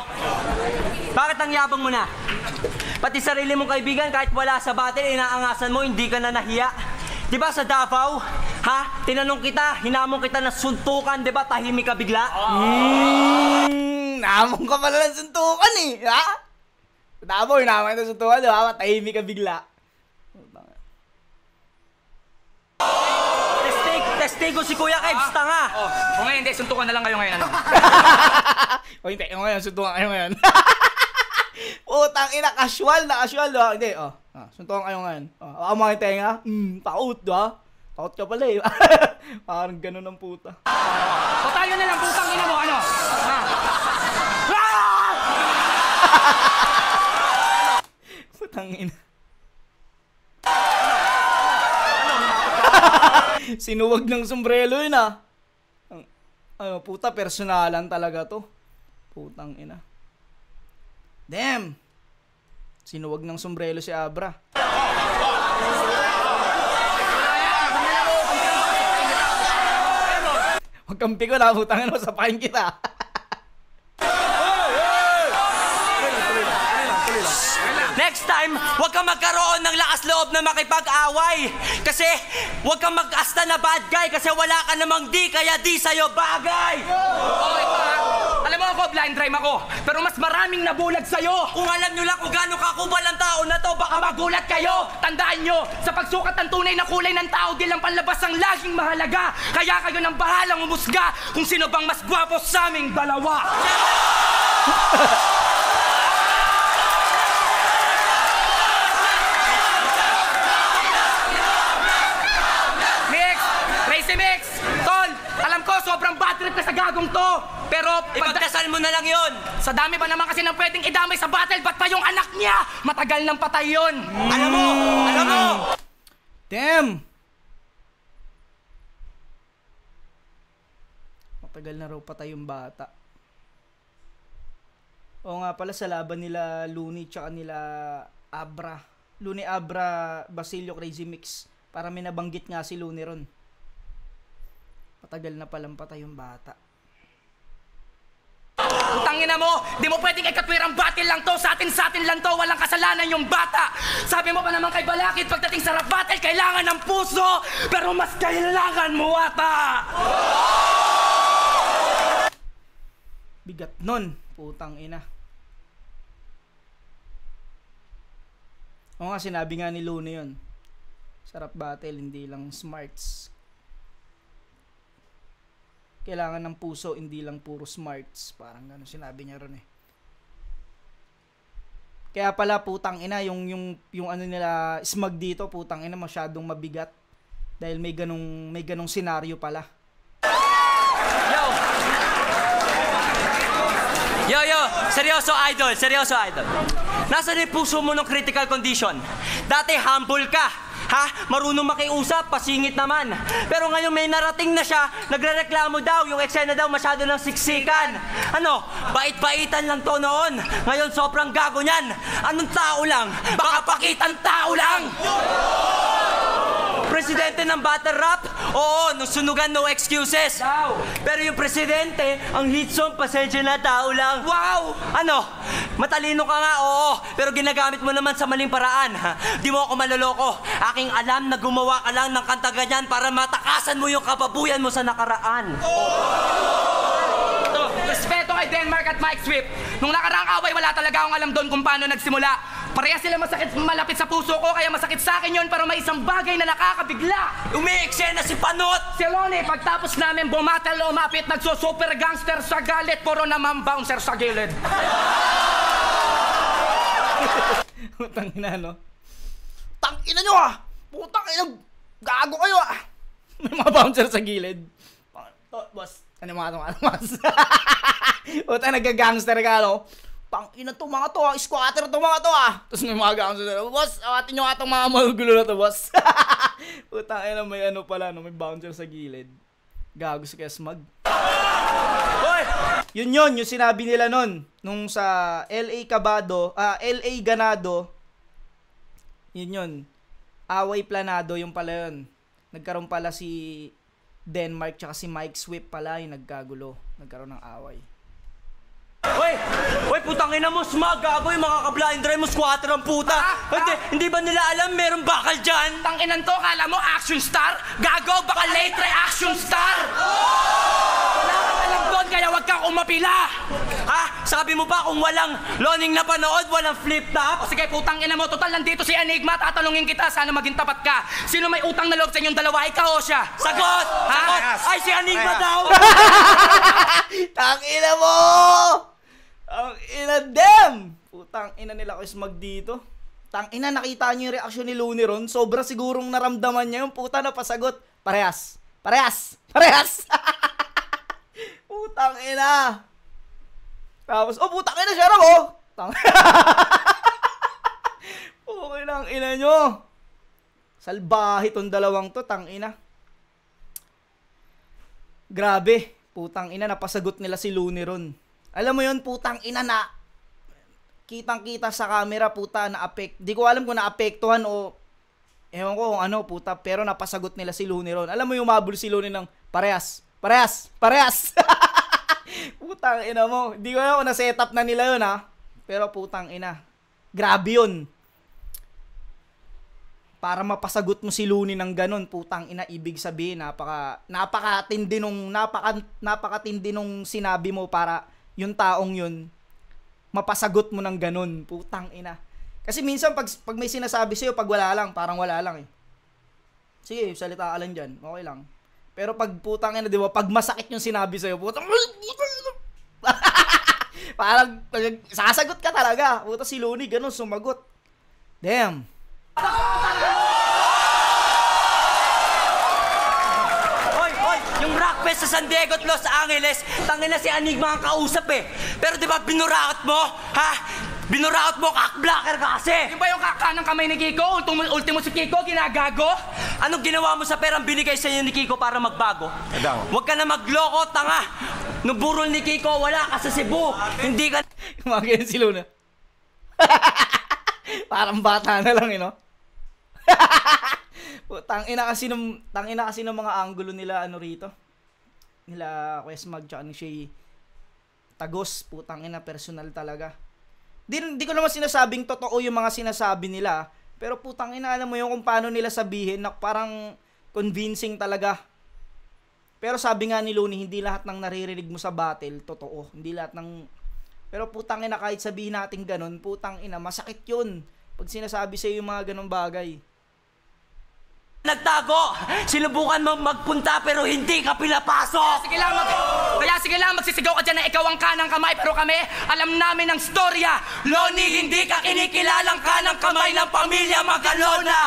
Speaker 4: Bakit ang yabang mo na? Pati sarili mong kaibigan, kahit wala sa battle, inaangasan mo, hindi ka na nahiya. Diba sa Davao, ha? Tinanong kita, hinamon kita na suntukan, diba? Tahimik ka bigla?
Speaker 1: Namong ka pala ng suntukan eh, ha? Sa Davao, hinamon kita ng suntukan, diba? Tahimik ka bigla.
Speaker 4: Testigo si Kuya Kebs, tanga!
Speaker 3: O ngayon, hindi, suntukan na lang kayo ngayon, ano?
Speaker 1: O hindi, ngayon, suntukan kayo ngayon. Putang ina, casual na casual, diba? Hindi, suntukan kayo ngayon. Ako mga tenga, takot, diba? Takot ka pala eh. Parang ganun ang puta.
Speaker 3: O tayo na lang, putang ina mo, ano? Ha?
Speaker 1: Putang ina. Sinuwag ng sombrero yun ah. Ano, puta, personalan talaga to. Putang ina. Damn. Sinuwag ng sombrero si Abra. Huwag kang piko na, putang ina, sapakin kita.
Speaker 4: Next time, huwag kang magkaroon ng lakas loob na makipag-away. Kasi, huwag kang mag-asta na bad guy kasi wala ka namang di, kaya di sa'yo bagay.
Speaker 3: Oh, ito ha. Alam mo ako, blind drive ako. Pero mas maraming nabulag sa'yo.
Speaker 4: Kung alam nyo lang kung gaano kakubal ang tao na to, baka
Speaker 3: Magulat kayo! Tandaan nyo, sa pagsukat ng tunay na kulay ng tao, di lang panlabas ang laging mahalaga. Kaya kayo nang bahalang umusga kung sino bang mas gwapo sa aming dalawa. Mix! Tol, alam ko sobrang bad trip ka sa gagong to. Pero
Speaker 4: ipagdasal mo na lang yon.
Speaker 3: sa dami ba naman kasi nang pwedeng idamay sa battle, ba't pa yung anak niya? Matagal nang patay yun.
Speaker 4: Alam mo!
Speaker 1: Damn! Matagal na raw patay yung bata. Oo nga pala, sa laban nila Looney tsaka nila Abra. Looney, Abra, Basilio, Crazy Mix. Para may nabanggit nga si Looney ron. Matagal na palang patay yung bata.
Speaker 3: Utangin na mo, di mo pwedeng ikatwirang battle lang to. Sa atin lang to, walang kasalanan yung bata. Sabi mo pa naman kay Balakid, pagdating sa rap battle, kailangan ng puso. Pero mas kailangan mo ata.
Speaker 1: Bigat nun, putang ina. Oo nga, sinabi nga ni Looney yun. Sa rap battle, hindi lang smarts. Kailangan ng puso, hindi lang puro smarts. Parang gano'n sinabi niya ron eh. Kaya pala putang ina, yung ano nila, Smag dito, putang ina, masyadong mabigat. Dahil may ganong senaryo pala.
Speaker 4: Yo, seryoso idol. Nasaan yung puso mo ng critical condition? Dati humble ka. Ha? Marunong makiusap, pasingit naman. Pero ngayon may narating na siya, nagrereklamo daw, yung eksena daw masyado ng siksikan. Ano? Bait-baitan lang to noon. Ngayon sobrang gago niyan. Anong tao lang? Baka pakitang tao lang! Presidente ng battle rap? Oo, nung sunugan, no excuses. Pero yung presidente, ang hit song, pasensya na, tao lang. Wow! Ano? Matalino ka nga, oo. Pero ginagamit mo naman sa maling paraan. Di mo ako maloloko. Aking alam na gumawa ka lang ng kanta ganyan para matakasan mo yung kababuyan mo sa nakaraan.
Speaker 3: Ito, respeto kay Denmark at Mike Swift. Nung nakaraang away, wala talaga akong alam doon kung paano nagsimula. Pareha sila masakit, malapit sa puso ko, kaya masakit sa akin yun para may isang bagay na nakakabigla.
Speaker 4: Umiiksena si Panot!
Speaker 3: Si Lonnie, pagtapos namin bumatal o umapit, nagso-super gangster sa galit, puro naman bouncer sa gilid.
Speaker 1: Tangina, no? Tangina nyo ah! Putang ina, gago kayo ah! May mga bouncer sa gilid. Boss, ano mga boss? Puta, nagka-gangster ka, no? tang ina to mga to, squatter to mga to Tapos may mga gaang sunod, boss, awatin nyo nga itong mga magugulo na to, boss. Putang ina, may ano pala, no, may bouncer sa gilid. Gago si Kesmag.
Speaker 4: Hoy!
Speaker 1: Yun, yung sinabi nila nun, nung sa LA Ganado, yun. Away planado, yung pala yun. Nagkaroon pala si Denmark tsaka si Mike Swift pala yung nagkagulo. Nagkaroon ng away.
Speaker 4: Hoy, putang ina mo, smag, gago yung mga ka-blind drive mo, squatter ang puta. Hindi ba nila alam meron bakal dyan?
Speaker 3: Tanginan to, kala mo action star? Gago, baka late reaction star! Wala kang alam doon, kaya wag kang umapila!
Speaker 4: Ha? Sabi mo ba kung walang loning na panood, walang flip top?
Speaker 3: O sige, putang ina mo, total nandito si Enigma, tatanungin kita, sana maging tapat ka. Sino may utang na loob sa inyong dalawa, ikaw o siya?
Speaker 4: Sagot!
Speaker 3: Ha?
Speaker 4: Sagot! Ay, si Enigma daw!
Speaker 1: Tangina mo! Ang ina, damn! Putang ina nila Kesmag dito. Tang ina, nakita niyo yung reaksyon ni Looney ron. Sobra sigurong naramdaman niya yung puta na pasagot. Parehas. Putang ina. Tapos, putang ina siya raw, Okay lang, ina nyo. Salbahe tong dalawang to, tang ina. Grabe. Putang ina, napasagot nila si Looney ron. Alam mo yun, putang ina na kitang-kita sa camera, puta, di ko alam kung naapektuhan o ewan ko kung ano, puta, pero napasagot nila si Looney ron. Alam mo yung mabul si Looney ng parehas. Putang ina mo. Di ko alam kung na-set up na nila yun, ha. Pero putang ina. Grabe yun. Para mapasagot mo si Looney ng ganun, putang ina, ibig sabihin, napakatindi nung sinabi mo para yung taong yun, mapasagot mo ng ganun, putang ina. Kasi minsan, pag may sinasabi sa'yo, pag wala lang, parang wala lang eh. Sige, salita ka lang dyan, okay lang. Pero pag putang ina, di ba, pag masakit yung sinabi sa'yo, putang parang, sasagot ka talaga. Puta si Looney, ganun, sumagot. Damn.
Speaker 4: Yung Rockfest sa San Diego at Los Angeles, tangina si Enigma ang kausap eh. Pero di ba binuraot mo? Ha? Binuraot mo, cockblocker ka kasi!
Speaker 3: Yung ba yung kakanang kamay ni Kiko? Ultimo si Kiko, ginagago?
Speaker 4: Anong ginawa mo sa perang binigay sa inyo ni Kiko para magbago? Huwag ka na magloko, tanga! Nung burol ni Kiko, wala ka sa Cebu! Hindi ka...
Speaker 1: Kumagin si Luna. Parang bata na lang, no? Tangina kasi ng mga anggulo nila rito. Nila Kesmag tsaka ni Shay Tagos, putang ina, personal talaga. Di ko naman sinasabing totoo yung mga sinasabi nila, pero putang ina, alam mo yung kung paano nila sabihin na parang convincing talaga. Pero sabi nga ni Looney, hindi lahat ng naririnig mo sa battle totoo. Hindi lahat ng... Pero putang ina, kahit sabihin natin ganun, putang ina, masakit yun pag sinasabi sa'yo yung mga ganun bagay.
Speaker 4: Nagtago! Sinubukan mo magpunta pero hindi ka pinapasok!
Speaker 3: Kaya sige lang, magsisigaw ka dyan na ikaw ang kanang kamay, pero kami, alam namin ang storya.
Speaker 4: Looney, hindi ka kinikilalang kanang kamay ng pamilya Magalona!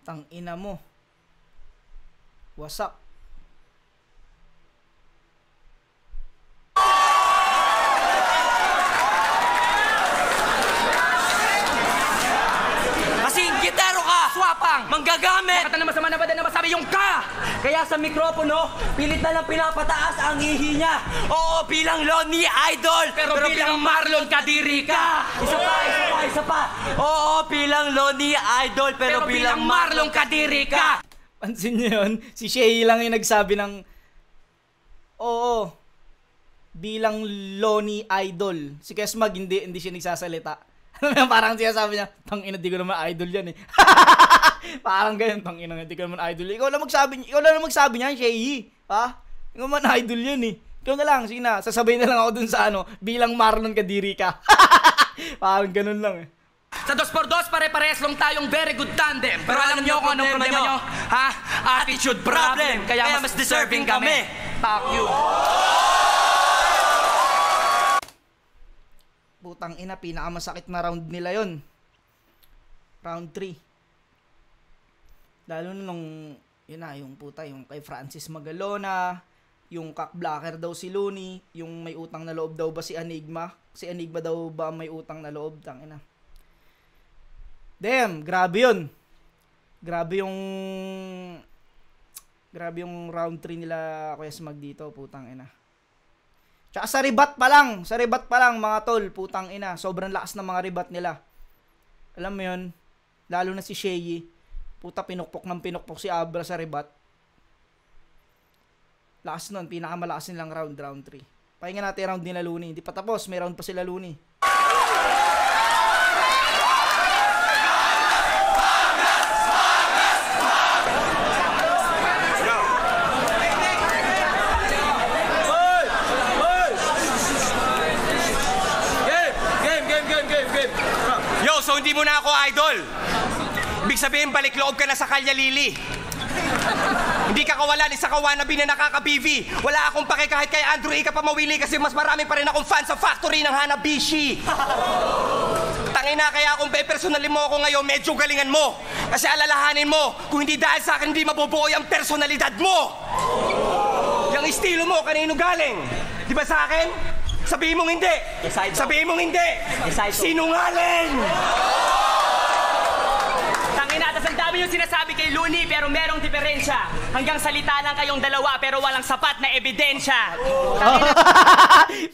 Speaker 1: Tang ina mo. Wasak.
Speaker 4: Swapang! Manggagamit!
Speaker 3: Bakit na masama na ba din na masabi yung ka?
Speaker 4: Kaya sa mikropono, pilit na lang pinapataas ang ihi niya. Oo, bilang Looney Idol!
Speaker 3: Pero bilang Marlon Kadiri ka!
Speaker 4: Isa pa! Oo, bilang Looney Idol, pero bilang
Speaker 3: Marlon Kadiri ka!
Speaker 1: Pansin niyo yun? Si Shay lang yung nagsabi ng oo, bilang Looney Idol. Si Kesmag hindi siya nagsasalita. Parang siya sabi niya, tangina, di ko naman idol yan eh. Parang ganyan, tangina, di ko naman idol. Ikaw lang magsabi niya, Shay. Ha? Ikaw naman idol yan eh. Ikaw na lang, sige na, sasabihin na lang ako dun sa bilang Marlon Kadiri ka. Parang ganun lang eh.
Speaker 3: Sa 2x2, pare-pares lang tayong very good tandem. Pero alam niyo kung anong problema nyo? Ha? Attitude problem. Kaya mas deserving kami. Fuck you.
Speaker 1: Putang ina, pinakamasakit na round nila yon. Round 3. Lalo na nung, yun na, yung puta, yung kay Francis Magalona, Yung cock blocker daw si Looney, yung may utang na loob daw ba si Enigma? Si Enigma daw ba may utang na loob? Tangina. Damn, grabe yun. Grabe yung round 3 nila Kuya Smag dito, putang ina. Tsaka sa ribat pa lang mga tol, putang ina. Sobrang lakas ng mga ribat nila. Alam mo yun, lalo na si Shea. Puta, pinukpok si Abra sa ribat. Lakas nun, pinakamalakas nilang round 3. Pahinga natin round nila Looney. Hindi pa tapos, may round pa sila Looney.
Speaker 2: Yo, so hindi mo na ako idol. Ibig sabihin, balik loob ka na sa Kalya Lili. Hindi ka kawalan, isa ka wannabe na nakaka-BV. Wala akong pake kahit kay Andrew Ika pa mawili kasi mas marami pa rin akong fan sa factory ng Hanabishi. Tangina, kaya kung pe-personalin mo ako ngayon, medyo galingan mo. Kasi alalahanin mo, kung hindi dahil sa akin, hindi mabubuo yung personalidad mo. Yung estilo mo, kanino galing? Di ba sa akin? Sabihin mong hindi. Sabihin mong hindi. Sinungaling!
Speaker 3: Tangina, tas ang dami yung sinasabi kay Looney pero merong diferensya. Hanggang salita lang kayong dalawa pero walang sapat na ebidensya.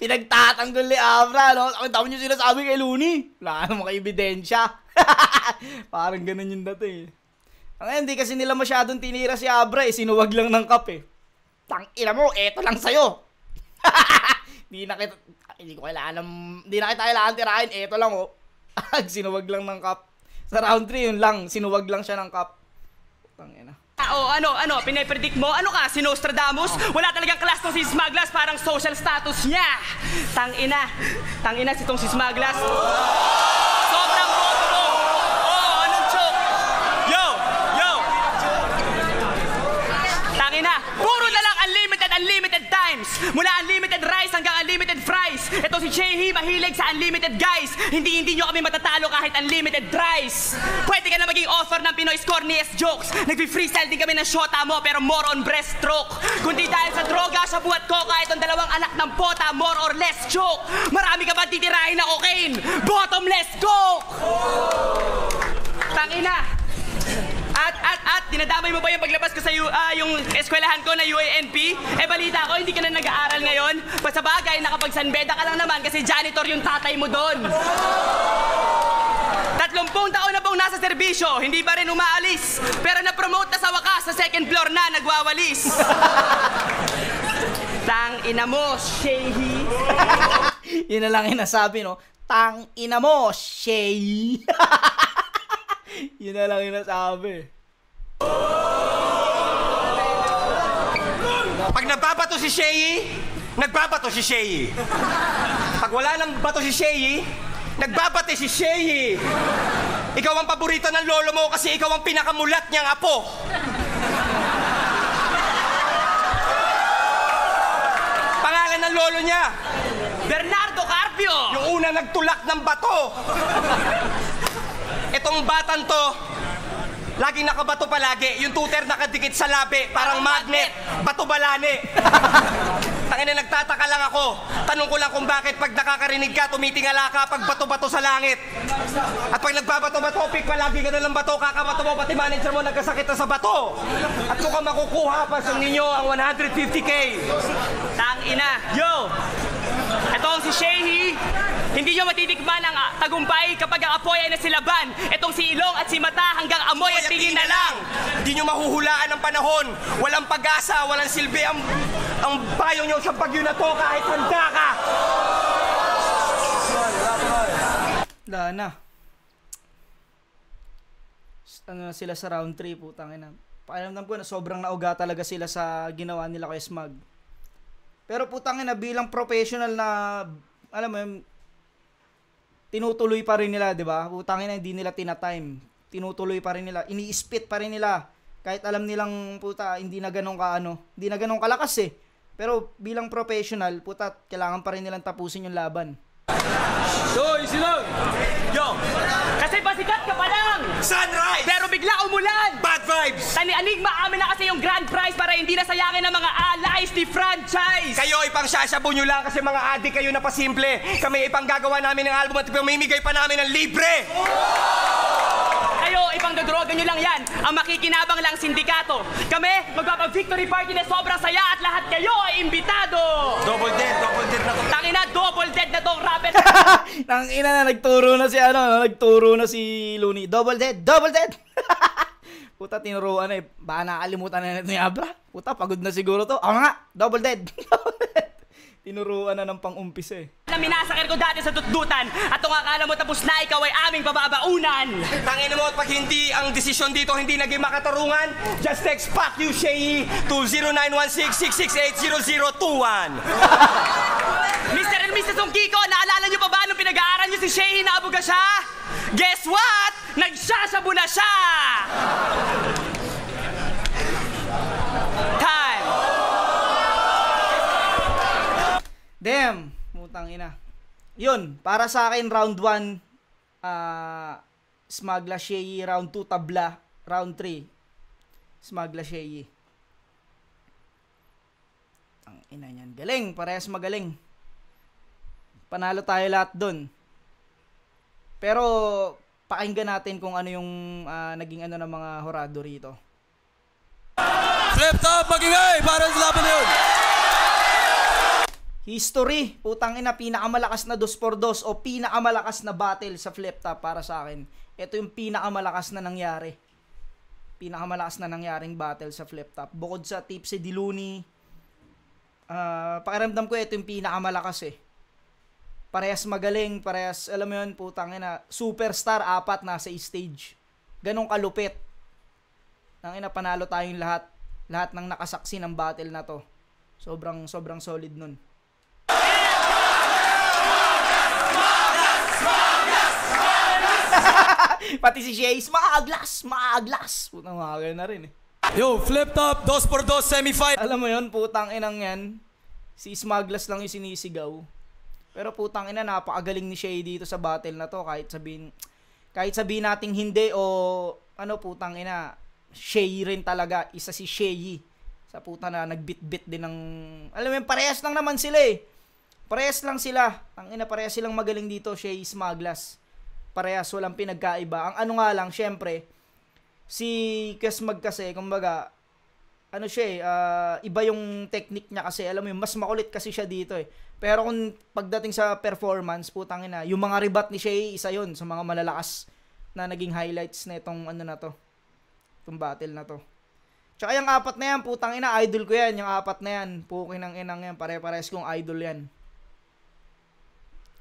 Speaker 1: Pinagtatanggol ni Abra, no? Ang dami yung sinasabi kay Looney. Wala namang ebidensya. Parang ganun yung dati. Ang hindi kasi nila masyadong tinira si Abra, sinuwag lang ng cup eh. Tangina mo, eto lang sa'yo. Hindi na kita kailangan tirahin, eto lang oh. Sinuwag lang ng cup. Sa round 3 yun lang, sinuwag lang siya ng cup. Tangina.
Speaker 3: Ano, pinapredict mo? Ano ka, si Nostradamus? Wala talagang class tong si Smaglas, parang social status niya. Tangina si tong si Smaglas. Sobrang boto mo. Anong choke? Yo! Tangina, puro na lang unlimited times. Mula unlimited rice hanggang unlimited fries. Ito si Chehi, mahilig sa unlimited guys. Hindi nyo kami matatalo kahit unlimited rice. Pwede ka na maging author ng Pinoy's corniest jokes. Nagpi-freestyle din kami ng shota mo pero more on breaststroke. Kundi dahil sa droga, sa buhat ko, kahit ang dalawang anak ng pota, more or less joke. Marami ka ba titirahin na cocaine? Bottomless coke! Tangina! At, dinadamay mo ba yung paglabas ko sa yung eskwelahan ko na UANP? Balita ko, hindi ka na nag-aaral ngayon. Sa bagay, nakapag-sanbeda ka lang naman kasi janitor yung tatay mo doon. 30 taon na pong nasa serbisyo, hindi pa rin umaalis. Pero na-promote na sa wakas, sa second floor na, nagwawalis. Tang ina mo, Shehi.
Speaker 1: Yun na lang yung nasabi, no? Tang ina mo, Shehi. Yun na lang yung nasabi.
Speaker 2: Pag nagbabato si Shea, nagbabato si Shea. Pag wala nang bato si Shea, nagbabate si Shea. Ikaw ang paborito ng lolo mo kasi ikaw ang pinakamulat niyang apo. Pangalan ng lolo niya,
Speaker 3: Bernardo Carpio!
Speaker 2: yung unang nagtulak ng bato. Itong batang to, laging nakabato palagi. Yung tuter nakadikit sa labi, parang magnet. Bato balane. Tangina, nagtataka lang ako. Tanong ko lang kung bakit pag nakakarinig ka, tumitingala ka pag bato-bato sa langit. At pag nagbabato-bato, pick palagi ka na ng bato, kakabato mo, pati manager mo nagkasakit na sa bato. At kung ka makukuha pa sa ninyo ang 150K.
Speaker 3: Tangina! Yo! Ito ang si Shehi. Hindi nyo matitikman ang tagumpay kapag ang apoy ay nasilaban. Itong si Ilong at si Mata hanggang amoy at tingin na lang.
Speaker 2: Hindi nyo mahuhulaan ang panahon. Walang pag-asa, walang silbi ang payo nyo sa bagyo na to kahit handa ka.
Speaker 1: Wala na. Ano sila sa round 3, putang ina. Pakiramdam ko na sobrang nauga talaga sila sa ginawa nila kay Smag. Pero putang ina, bilang professional na, alam mo yun, tinutuloy pa rin nila, di ba? Putang ina, hindi nila tinatime. Tinutuloy pa rin nila. Ini-spit pa rin nila. Kahit alam nilang, puta, hindi na ganun hindi na ganun kalakas eh. Pero bilang professional, puta, kailangan pa rin nilang tapusin yung laban.
Speaker 3: Easy lang. Yo, kasi pasikat ka pa lang.
Speaker 2: Sunrise!
Speaker 3: Pero bigla umulan.
Speaker 2: Bad vibes!
Speaker 3: Tani Enigma, amin na kasi yung grand prize para hindi na sayangin ng mga allies ni franchise.
Speaker 2: Kayo ipang sasabo nyo lang kasi mga adik kayo na pasimple. Kami ipang gagawa namin ng album at ipamimigay pa namin ng libre.
Speaker 3: Kayo, ipang dodroga nyo lang yan. Ang makikinabang lang sindikato. Kami, magpapag-victory party na sobrang saya at lahat kayo ay imbitado.
Speaker 2: Double dead na to.
Speaker 3: Tangina, double dead na tong rapper.
Speaker 1: Tangina na, nagturo na si nagturo na si Looney. Double dead. Puta, tinuruan na eh. Baka nakalimutan na ni Abra. Puta, pagod na siguro to. Ako nga, double dead. Tinuruan na ng pang-umpisa eh.
Speaker 3: Minasakir ko dati sa tutdutan at kung akala mo tapos na ikaw ay aming bababaunan.
Speaker 2: Tangina mo at pag hindi ang desisyon dito hindi naging makatarungan, just text fuck you Shay to 0916-668-0021.
Speaker 3: Mr. and Mrs. Kiko, naalala niyo pa ba nung pinag-aaral niyo si Shay na abuga siya? Guess what? Nagsasabu na siya! Time!
Speaker 1: Damn, putang ina. Yun, para sa akin round 1 Smagla Shay, round 2 Tabla, round 3 Smagla Shay. Ang ina niyan, galing, parehas magaling. Panalo tayo lahat doon. Pero pakinggan natin kung ano yung naging ano ng mga horado rito.
Speaker 5: Flip top, magingay para sa laban na yun.
Speaker 1: History, putang ina, pinakamalakas na 2x2 o pinakamalakas na battle sa flip top para sa akin. Ito yung pinakamalakas na nangyari. Pinakamalakas na nangyaring battle sa flip top. Bukod sa Tipsy D. Looney, pakiramdam ko ito yung pinakamalakas eh. Parehas magaling, parehas, alam mo yun, putang ina, superstar, 4 nasa stage. Ganong kalupit. Tangina, panalo tayong lahat. Lahat ng nakasaksi ng battle na to. Sobrang solid nun. Pati si Shay, maaglas. Putang mga na rin eh.
Speaker 5: Yo, flip top, 2x2 semi-fight.
Speaker 1: Alam mo yun, putang inang yan. Si Smaglas lang yung sinisigaw. Pero putang ina, napakagaling ni Shay dito sa battle na to. Kahit sabihin nating hindi o ano, putang ina, Shay rin talaga. Isa si Shay. Sa puta na nagbit-bit din ng... Alam mo yun, parehas lang naman sila eh. Parehas lang sila. Ang ina, parehas silang magaling dito, Shay, Smaglas. Parehas, walang pinagkaiba. Ang ano nga lang, syempre, si Kesmag kasi, kumbaga, ano siya eh, iba yung technique niya kasi, alam mo yun, mas makulit kasi siya dito eh. Pero kung pagdating sa performance, putang ina, yung mga rebat ni Shay, isa yun sa mga malalakas na naging highlights na itong ano na to. Itong battle na to. Tsaka yung 4 na yan, putang ina, idol ko yan. Yung 4 na yan, pukin ng inang yan, pare-pares kong idol yan.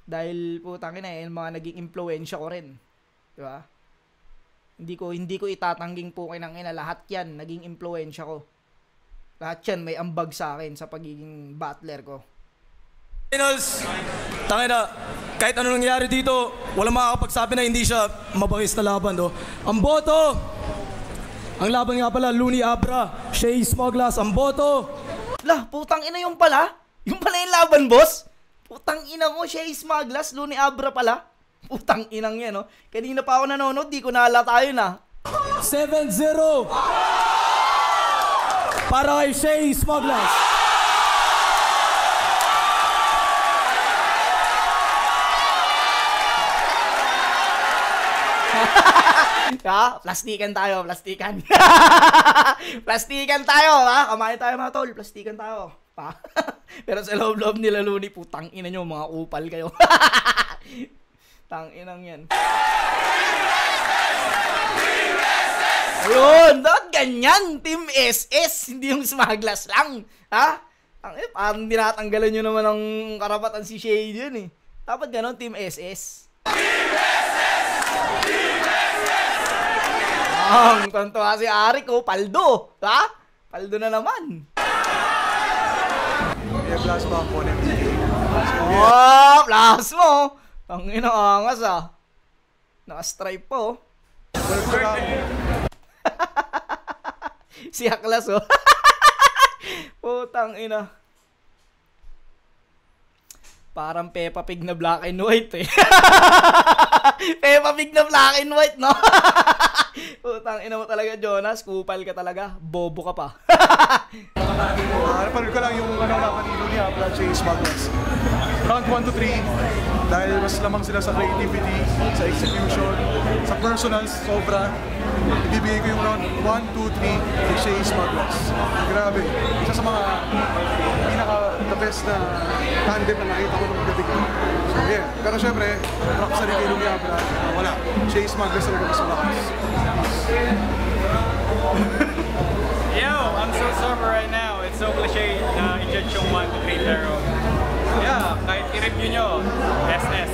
Speaker 1: Dahil putang ina, yung mga naging impluwensya ko rin. Diba? Hindi ko itatangging pukin ng ina, lahat yan, naging impluwensya ko. Lahat yan, may ambag sa akin sa pagiging battler ko.
Speaker 5: Finals, tangina, kahit ano nangyari dito, walang makakapagsabi na hindi siya mabangis na laban, no? Ang boto! Ang laban nga pala, Looney Abra, Shay Smaglas, ang boto!
Speaker 1: Lah, putang ina yung pala? Yung pala yung laban, boss? Putang ina mo, Shay Smaglas, Looney Abra pala? Putang inang yan, no? Kanina pa ako nanonood, di ko nahalata yun, ah.
Speaker 5: 7-0! Para kay Shay Smaglas.
Speaker 1: Plastikan tayo. Plastikan tayo, ha? Kamain tayo mga tol, plastikan tayo. Pero sa loob-loob nila Looney, putang ina nyo, mga kupal kayo. Tang inang yan. Ayun, dapat ganyan, Team SS, hindi yung Smaglas lang. Ha? Parang dinatanggalan nyo naman ang karapatan si Shay dyan eh. Dapat ganon, Team SS. Ang tonto si Arik, oh, paldo. Ha? Paldo na naman.
Speaker 6: Plasma opponent.
Speaker 1: Oh, plasma. Ang inaangas ah. Naka-stripe po. Si Aklas oh. Putang ina. Parang Peppa Pig na black and white eh. Peppa Pig na black and white, no? Utang ina mo talaga, Jonas. Kupal ka talaga. Bobo ka pa.
Speaker 6: Napanood ko lang yung laban ni Luni Abra at Chase Magnus. Round 1 to 3, dahil mas lamang sila sa creativity, sa execution, sa personals, sobra. Ibibigay ko yung round 1, 2, 3 kay Chase Magnus. Grabe. Isa sa mga pinaka-the best na tandem na nakita ko nung gabi ko. So yeah. Pero syempre, rock sa rin kay Luni Abra. Wala. Chase Magnus talaga mas malakas.
Speaker 7: Yo, I'm so sober right now. It's so cliche na i-judge yung 1 to 3 pero yeah, kahit i-review nyo, SS.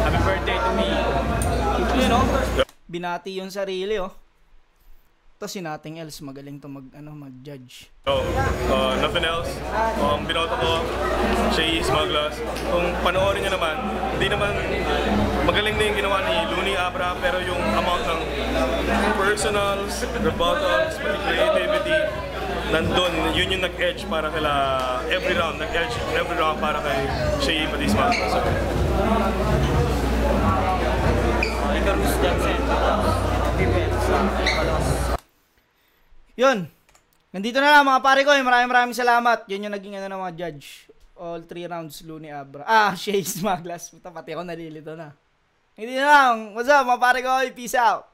Speaker 7: Happy birthday to me.
Speaker 1: You know, binati yung sarili, oh. Tapos si nothing else, magaling to mag-judge.
Speaker 8: Nothing else. Binoto ko, Chase Magnus. Kung panoorin nyo naman, hindi naman magaling din ginawa ni Luni Abra, pero yung amount ng personals, rebuttals, pati creativity, nandun, yun yung nag-edge para kila every round, nag-edge every round para kay Chase pati Magnus. So,
Speaker 1: yun. Nandito na lang mga pare ko. Maraming salamat. Yun yung naging ng mga judge. All 3 rounds, Luni Abra. Chase Magnus. Puta, pati ako nalilito na. Hindi na lang. What's up mga pare ko? Peace out.